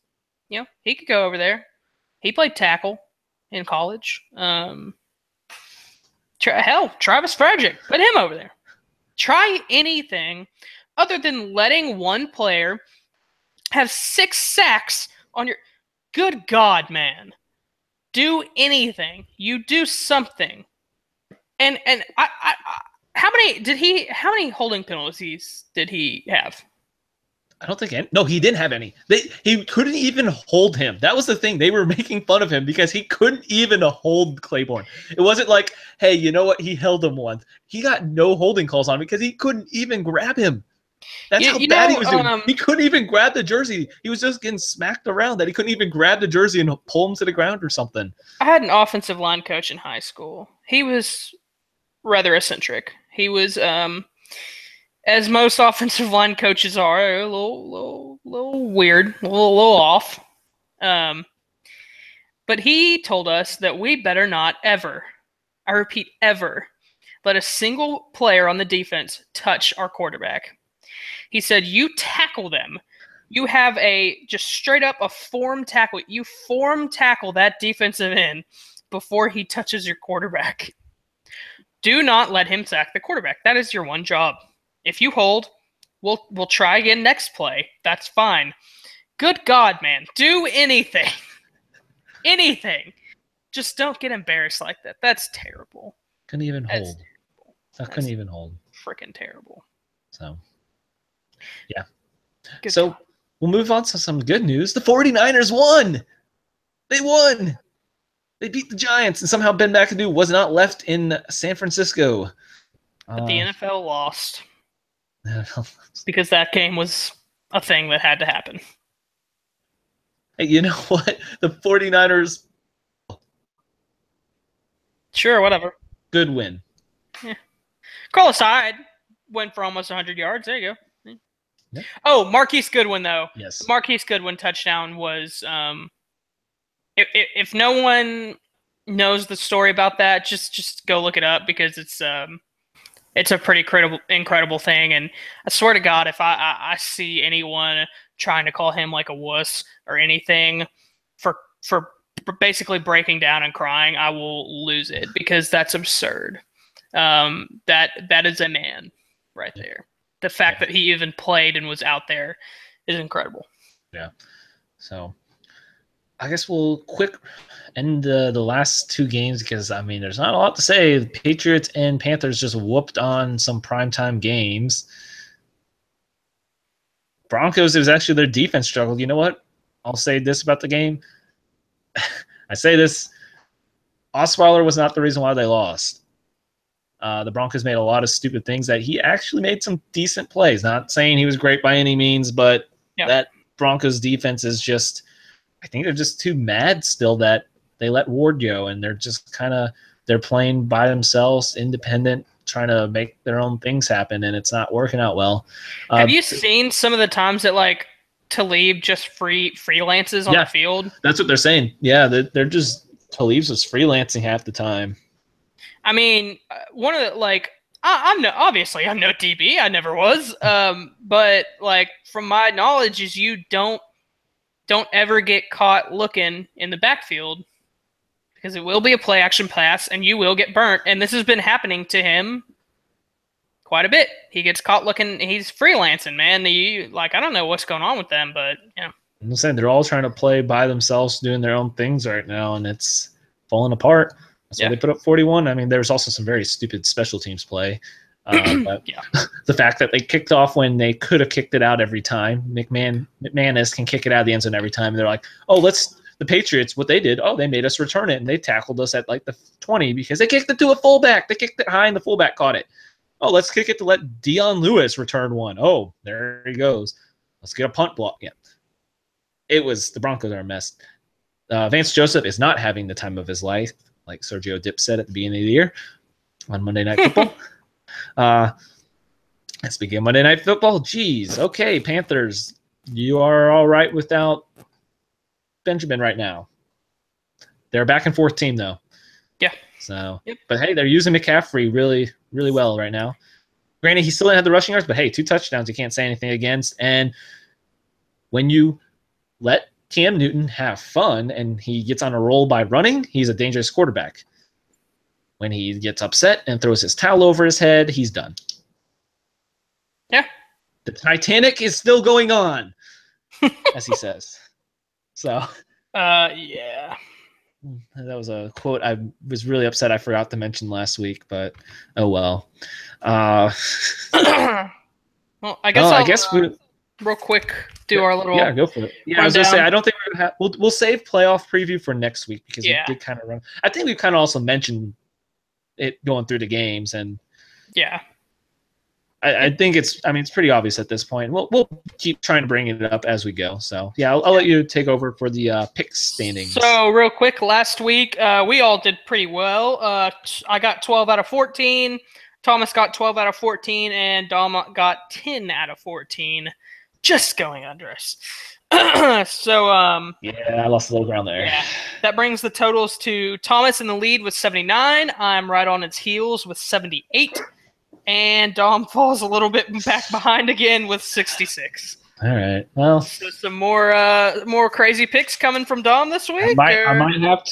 he could go over there. He played tackle in college. Travis Frederick, put him over there. Try anything other than letting one player have 6 sacks on your. Good God, man! Do anything. You do something. And I how many holding penalties did he have? I don't think any. No, he didn't have any. He couldn't even hold him. That was the thing. They were making fun of him because he couldn't even hold Claiborne. It wasn't like, hey, you know what? He held him once. He got no holding calls on him because he couldn't even grab him. That's how bad he was doing. He couldn't even grab the jersey. He was just getting smacked around that he couldn't even grab the jersey and pull him to the ground or something. I had an offensive line coach in high school. He was rather eccentric. He was, as most offensive line coaches are, a little weird, a little off. But he told us that we better not ever, I repeat, ever, let a single player on the defense touch our quarterback. He said, you tackle them. You have just straight up a form tackle. You form tackle that defensive end before he touches your quarterback. Do not let him sack the quarterback. That is your one job. If you hold, we'll try again next play. That's fine. Good God, man. Do anything. Anything. Just don't get embarrassed like that. That's terrible. Couldn't even hold. I couldn't even hold. Freaking terrible. So, yeah. Good so, job. We'll move on to some good news. The 49ers won. They won. They beat the Giants, and somehow Ben McAdoo was not left in San Francisco. But the NFL lost. Because that game was a thing that had to happen. Hey, you know what? The 49ers. Sure, whatever. Good win. Yeah. Carlos Hyde went for almost 100 yards. There you go. Yep. Oh, Marquise Goodwin, though. Yes. Marquise Goodwin touchdown was if no one knows the story about that, just go look it up because it's a pretty incredible thing. And I swear to God, if I see anyone trying to call him like a wuss or anything for basically breaking down and crying, I will lose it because that's absurd. That is a man right there. The fact that he even played and was out there is incredible. Yeah. So I guess we'll quick end the last 2 games because, I mean, there's not a lot to say. The Patriots and Panthers just whooped on some primetime games. Broncos, it was actually their defense struggled. You know what? I'll say this about the game. I say this. Osweiler was not the reason why they lost. The Broncos made a lot of stupid things that he actually made some decent plays. Not saying he was great by any means, but that Broncos defense is just I think they're just too mad still that they let Ward go, and they're just they're playing by themselves, independent, trying to make their own things happen, and it's not working out well. Have you seen some of the times that like Talib just freelances on the field? That's what they're saying. Yeah, they're just Talib's just freelancing half the time. I mean, one of the like I'm no DB. I never was. But like from my knowledge, is you don't ever get caught looking in the backfield because it will be a play action pass and you will get burnt. And this has been happening to him quite a bit. He gets caught looking. He's freelancing, man. I don't know what's going on with them, but yeah. I'm saying they're all trying to play by themselves, doing their own things right now, and it's falling apart. That's why they put up 41. I mean, there's also some very stupid special teams play. But the fact that they kicked off when they could have kicked it out every time. McManus can kick it out of the end zone every time. And they're like, the Patriots, what they did, they made us return it, and they tackled us at like the 20 because they kicked it to a fullback. They kicked it high, and the fullback caught it. Oh, let's kick it to let Dion Lewis return one. Oh, there he goes. Let's get a punt block. Yeah. The Broncos are a mess. Vance Joseph is not having the time of his life, like Sergio Dip said at the beginning of the year on Monday Night Football. Speaking of Monday Night Football, geez, okay, Panthers, you are all right without Benjamin right now. They're a back and forth team, though. Yeah. So, but hey, they're using McCaffrey really, really well right now. Granted, he still didn't have the rushing yards, but hey, 2 touchdowns you can't say anything against. And when you let Cam Newton have fun and he gets on a roll by running, he's a dangerous quarterback. When he gets upset and throws his towel over his head, he's done. Yeah. The Titanic is still going on, as he says. So. Yeah. That was a quote I was really upset I forgot to mention last week, but oh well. Well, I guess we real quick do our little go for it. Yeah, I was gonna say I don't think we're gonna have we'll save playoff preview for next week because we did kind of run. I think we kind of also mentioned it going through the games, and I think it's pretty obvious at this point. We'll keep trying to bring it up as we go. So I'll let you take over for the pick standings. So real quick, last week we all did pretty well. I got 12 out of 14. Thomas got 12 out of 14, and Dom got 10 out of 14. Just going under us. So I lost a little ground there. Yeah, that brings the totals to Thomas in the lead with 79. I'm right on its heels with 78. And Dom falls a little bit back behind again with 66. All right. Well, so some more crazy picks coming from Dom this week. I might have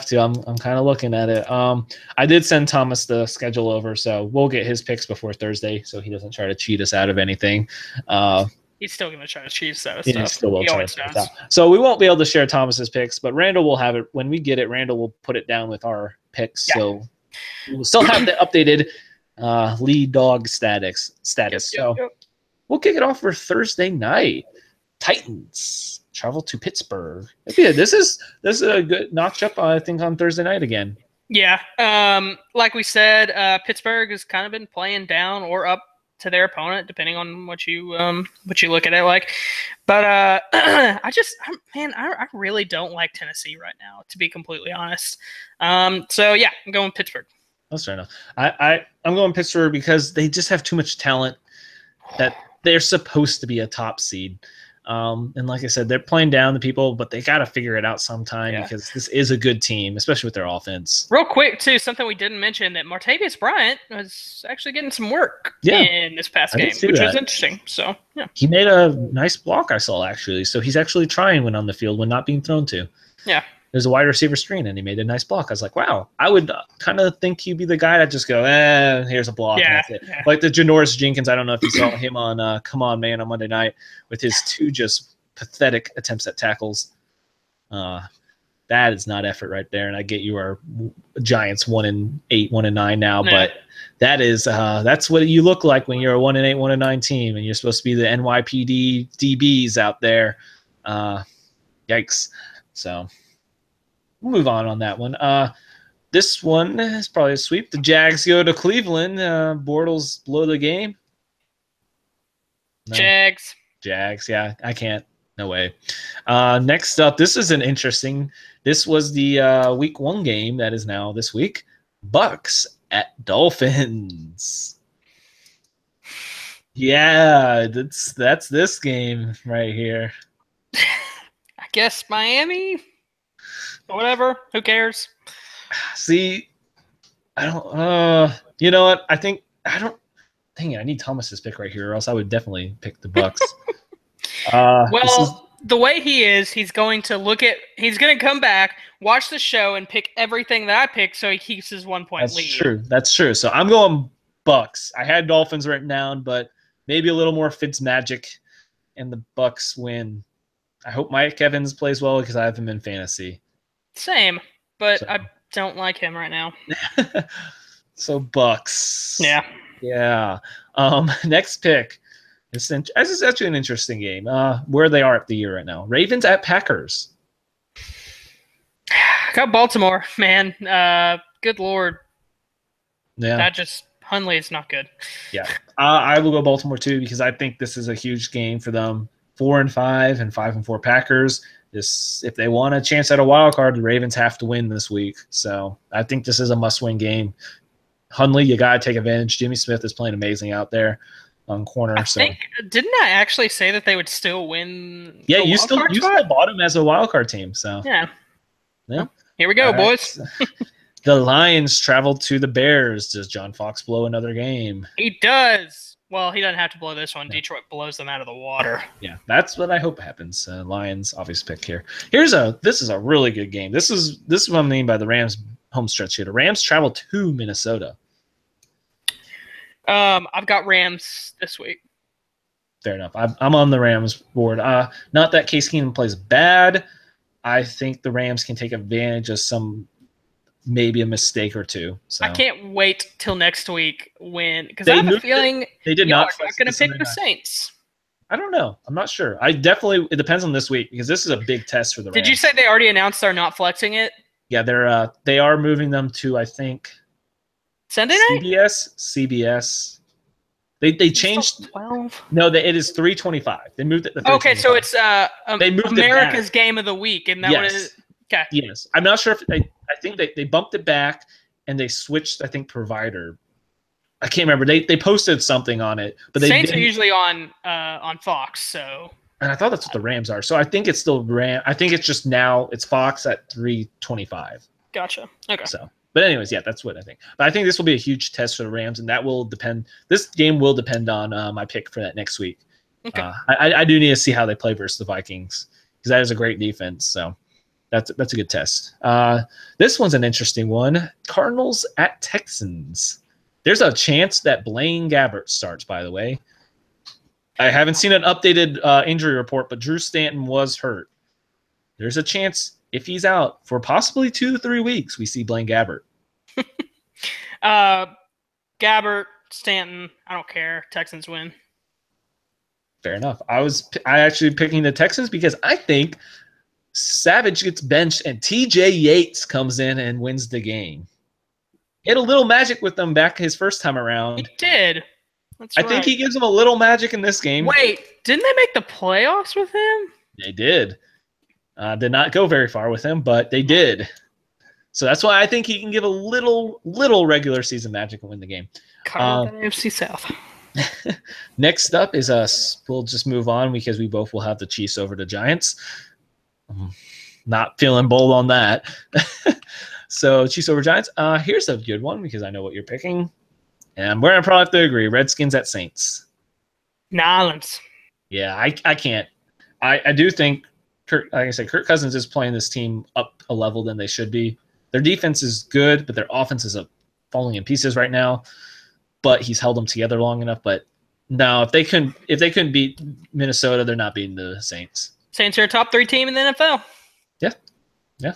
to. I'm kind of looking at it. I did send Thomas the schedule over, so we'll get his picks before Thursday, so he doesn't try to cheat us out of anything. He's still going to try to cheat us out of stuff. He still will try to cheat us out. So we won't be able to share Thomas's picks, but Randall will have it when we get it. Randall will put it down with our picks, so we'll still have the updated lead dog status. We'll kick it off for Thursday night. Titans travel to Pittsburgh. Yeah, this is a good notch up, I think, on Thursday night again. Yeah. Like we said, Pittsburgh has kind of been playing down or up to their opponent, depending on what you look at it like. But I really don't like Tennessee right now, to be completely honest. So yeah, I'm going Pittsburgh. That's fair enough. I'm going Pittsburgh because they just have too much talent that they're supposed to be a top seed. And like I said, they're playing down the people, but they got to figure it out sometime because this is a good team, especially with their offense. Real quick, too, something we didn't mention, that Martavius Bryant was actually getting some work in this past game, which was interesting. So, yeah. He made a nice block, I saw, actually. So he's actually trying when on the field when not being thrown to. Yeah. There's a wide receiver screen, and he made a nice block. I was like, wow, I would kind of think he'd be the guy that just go, here's a block. Yeah, and that's it. Like the Janoris Jenkins, I don't know if you saw him on Come On Man on Monday night with his 2 just pathetic attempts at tackles. That is not effort right there. And I get you are Giants 1-8, 1-9 now, but that is that's what you look like when you're a 1-8, 1-9 team, and you're supposed to be the NYPD DBs out there. Yikes. So we'll move on that one. This one is probably a sweep. The Jags go to Cleveland. Bortles blow the game. No. Jags, yeah. I can't No way. Next up, this is an interesting. This was the week 1 game that is now this week. Bucks at Dolphins. Yeah, that's this game right here. I guess Miami. Whatever. Who cares? See, I don't. You know what? I don't. Dang it! I need Thomas's pick right here, or else I would definitely pick the Bucks. Well, the way he is, he's going to come back, watch the show, and pick everything that I picked, so he keeps his 1 point lead. True. That's true. So I'm going Bucks. I had Dolphins written down, but maybe a little more Fitz magic, and the Bucks win. I hope Mike Evans plays well because I have him in fantasy. Same, but I don't like him right now. So Bucks. Yeah. Next pick. This is actually an interesting game. Where they are at the year right now. Ravens at Packers. Got Baltimore, man. Good Lord. Yeah. That just Hundley is not good. Yeah. I will go Baltimore too because I think this is a huge game for them. 4-5 and 5-4 Packers. If they want a chance at a wild card, the Ravens have to win this week. So I think this is a must-win game. Hundley, you got to take advantage. Jimmy Smith is playing amazing out there on corner. Didn't I actually say that they would still win? Yeah, you still bought him as a wild card team. So yeah. Well, here we go, boys. The Lions travel to the Bears. Does John Fox blow another game? He does. Well, he doesn't have to blow this one. Yeah. Detroit blows them out of the water. Yeah, that's what I hope happens. Lions, obvious pick here. This is a really good game. This is what I mean by the Rams home stretch here. The Rams travel to Minnesota. I've got Rams this week. Fair enough. I'm on the Rams board. Not that Case Keenum plays bad. I think the Rams can take advantage of maybe a mistake or two. So I can't wait till next week because I have a feeling they did not going to pick the Saints. I don't know. I'm not sure. It depends on this week because this is a big test for the Rams. Did you say they already announced they're not flexing it? Yeah, they are moving them to, I think, Sunday night? CBS. They changed 12. No, it is 3:25. They moved it to okay, so it's they moved America's Game of the Week, and that what it is? Okay. Yes. I'm not sure if I think they bumped it back and they switched, I think, provider. I can't remember. They posted something on it, but Saints are usually on Fox, so. And I thought that's what the Rams are. So I think it's still I think it's just now it's Fox at 3:25. Gotcha. Okay. So, but anyways, yeah, that's what I think. But I think this will be a huge test for the Rams, and that will depend. This game will depend on my pick for that next week. Okay. I do need to see how they play versus the Vikings because that is a great defense. So that's a good test. This one's an interesting one. Cardinals at Texans. There's a chance that Blaine Gabbert starts, by the way. I haven't seen an updated injury report, but Drew Stanton was hurt. There's a chance if he's out for possibly 2 to 3 weeks, we see Blaine Gabbert. Gabbert, Stanton, I don't care. Texans win. Fair enough. I actually picking the Texans because I think Savage gets benched and TJ Yates comes in and wins the game. He had a little magic with them back his first time around. He did. That's I think he gives them a little magic in this game. Wait, didn't they make the playoffs with him? They did. Did not go very far with him, but they did. So that's why I think he can give a little regular season magic and win the game. AFC South. Next up is us. We'll just move on because we both will have the Chiefs over the Giants. Not feeling bold on that. So Chiefs over Giants. Here's a good one because I know what you're picking. And we're going to probably have to agree. Redskins at Saints. Nolans. Yeah, I can't. I do think, like I said, Kirk Cousins is playing this team up a level than they should be. Their defense is good, but their offense is falling in pieces right now. But he's held them together long enough. But no, if they couldn't beat Minnesota, they're not beating the Saints. Saints are a top 3 team in the NFL. Yeah.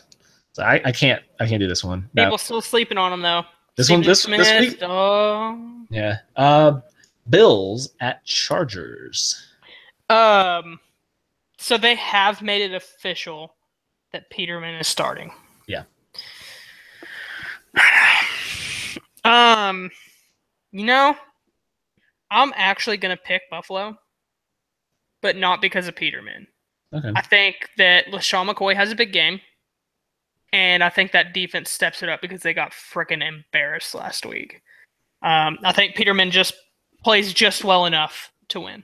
So I can't do this one. People still sleeping on them though. This week. Oh. Yeah. Bills at Chargers. So they have made it official that Peterman is starting. Yeah. I'm actually gonna pick Buffalo, but not because of Peterman. Okay. I think that LaShawn McCoy has a big game, and I think that defense steps it up because they got freaking embarrassed last week. I think Peterman just plays just well enough to win.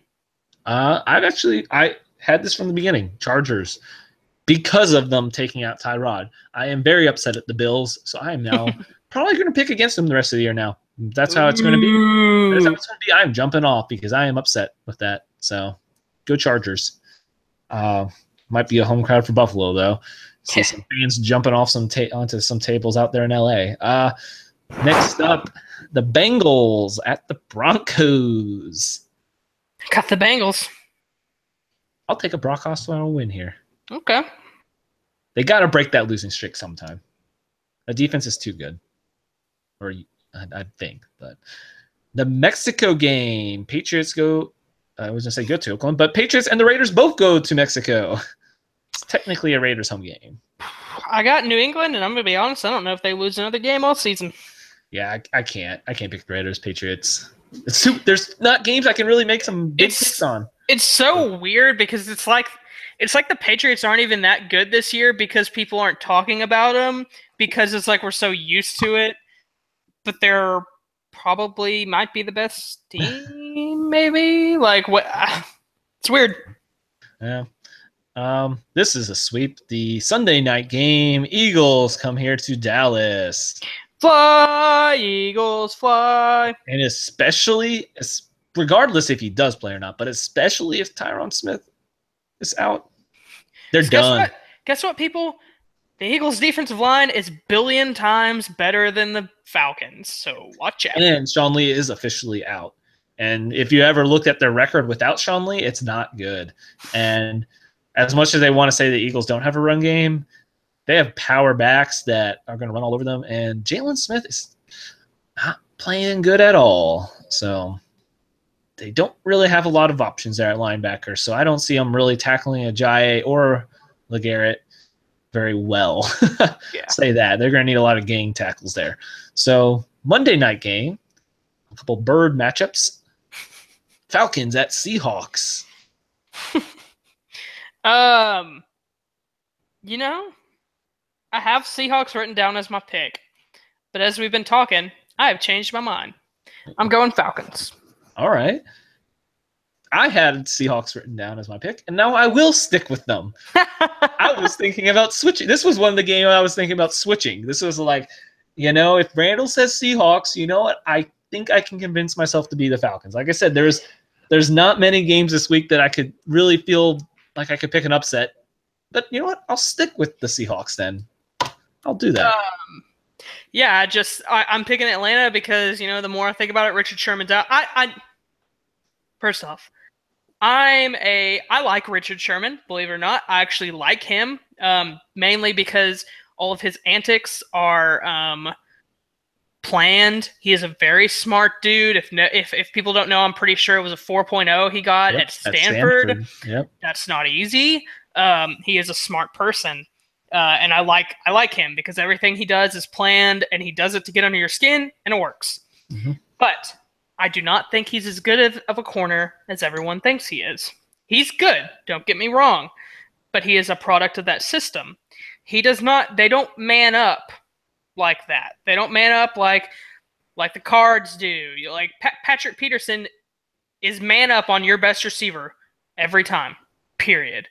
I had this from the beginning. Chargers, because of them taking out Tyrod. I am very upset at the Bills, so I am now probably going to pick against them the rest of the year now. That's how it's going to be. That's how it's going to be. I'm jumping off because I am upset with that. So go Chargers. Might be a home crowd for Buffalo, though. See some fans jumping off onto some tables out there in LA. Next up, the Bengals at the Broncos. Got the Bengals. I'll take a Brock Osweiler win here. Okay. They got to break that losing streak sometime. The defense is too good. Or I think. But the Mexico game, Patriots go, I was going to say go to Oakland, but Patriots and the Raiders both go to Mexico. It's technically a Raiders home game. I got New England, and I'm going to be honest, I don't know if they lose another game all season. Yeah, I can't. I can't pick the Raiders, Patriots. There's not games I can really make some big picks on. It's so weird because it's like the Patriots aren't even that good this year because people aren't talking about them because it's like we're so used to it. But they're probably might be the best team, maybe. Like what? It's weird. Yeah. This is a sweep. The Sunday night game, Eagles come here to Dallas. Fly, Eagles, fly. And especially, regardless if he does play or not, but especially if Tyron Smith is out, they're done. Guess what, people? The Eagles' defensive line is billion times better than the Falcons, so watch out. And Sean Lee is officially out. And if you ever looked at their record without Sean Lee, it's not good. And as much as they want to say the Eagles don't have a run game, they have power backs that are going to run all over them. And Jalen Smith is not playing good at all. So they don't really have a lot of options there at linebacker. So I don't see them really tackling Ajayi or LeGarrette very well. Yeah. Say that. They're going to need a lot of gang tackles there. So Monday night game, a couple bird matchups. Falcons at Seahawks. You know, I have Seahawks written down as my pick, but as we've been talking, I have changed my mind. I'm going Falcons. All right. I had Seahawks written down as my pick, and now I will stick with them. I was thinking about switching. This was one of the games I was thinking about switching. This was like, if Randall says Seahawks, you know what? I think I can convince myself to be the Falcons. Like I said, there's not many games this week that I could really feel like I could pick an upset. But you know what? I'll stick with the Seahawks then. I'll do that. Yeah, I'm picking Atlanta because, the more I think about it, Richard Sherman's out. First off, I like Richard Sherman, believe it or not. I actually like him, mainly because all of his antics are planned. He is a very smart dude. If people don't know, I'm pretty sure it was a 4.0 he got at Stanford. Yep. That's not easy. He is a smart person. And I like him because everything he does is planned and he does it to get under your skin and it works. Mm-hmm. But I do not think he's as good of a corner as everyone thinks he is. He's good, don't get me wrong, but he is a product of that system. They don't man up like that. They don't man up like the Cards do. Like Patrick Peterson is man up on your best receiver every time, period.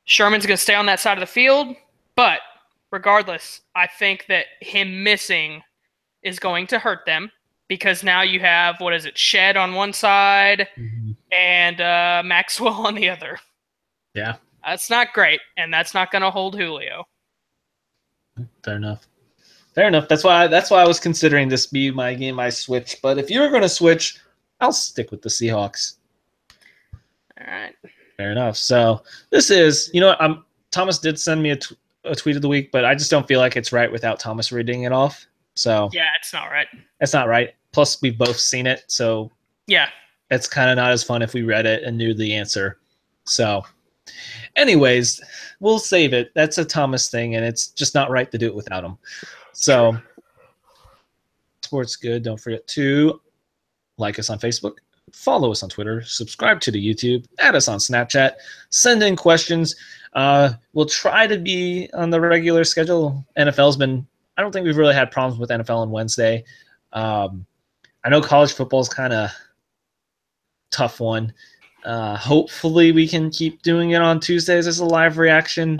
Sherman's going to stay on that side of the field, but regardless, I think that him missing is going to hurt them because now you have, Shed on one side and Maxwell on the other. Yeah. That's not great, and that's not going to hold Julio. Fair enough. That's why I was considering this be my game I switch. But if you were going to switch, I'll stick with the Seahawks. All right. Fair enough. So this is, Thomas did send me a tweet of the week, but I just don't feel like it's right without Thomas reading it off. So yeah, it's not right. It's not right. Plus, we've both seen it, so yeah, it's kind of not as fun if we read it and knew the answer. So, anyways, we'll save it. That's a Thomas thing, and it's just not right to do it without him. So, Sports Good. Don't forget to like us on Facebook, follow us on Twitter, subscribe to the YouTube, add us on Snapchat, send in questions. We'll try to be on the regular schedule. NFL's been, I don't think we've really had problems with NFL on Wednesday. I know college football is kind of tough one. Hopefully we can keep doing it on Tuesdays as a live reaction.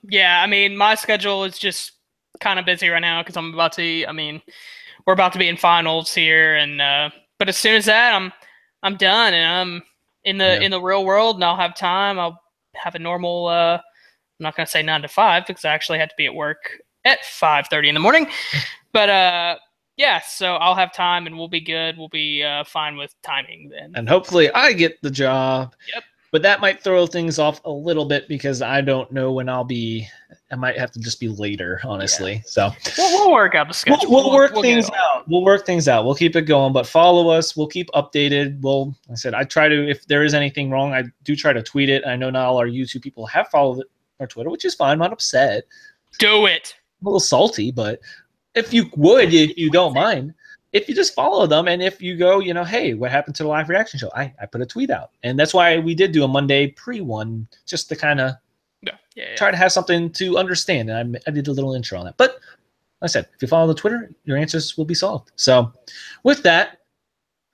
Yeah, I mean, my schedule is just kind of busy right now because we're about to be in finals here, and but as soon as that, I'm done and I'm in the real world, and I'll have time. I'll have a normal. I'm not gonna say 9 to 5 because I actually had to be at work at 5:30 in the morning, but yeah, so I'll have time and we'll be good. We'll be fine with timing then. And hopefully I get the job. Yep. But that might throw things off a little bit because I don't know when I'll be. I might have to just be later, honestly. Yeah. So we'll work out the schedule. We'll work things out. We'll work things out. We'll keep it going. But follow us. We'll keep updated. Like I said, I try to, if there is anything wrong, I do try to tweet it. I know not all our YouTube people have followed our Twitter, which is fine. I'm not upset. Do it. I'm a little salty, but if you would, if you don't mind, if you just follow them, and if you go, hey, what happened to the live reaction show? I put a tweet out. And that's why we did do a Monday pre-one, just to kind of try to have something to understand. And I did a little intro on that. But like I said, if you follow the Twitter, your answers will be solved. So with that,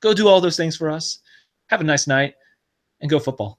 go do all those things for us. Have a nice night, and go football.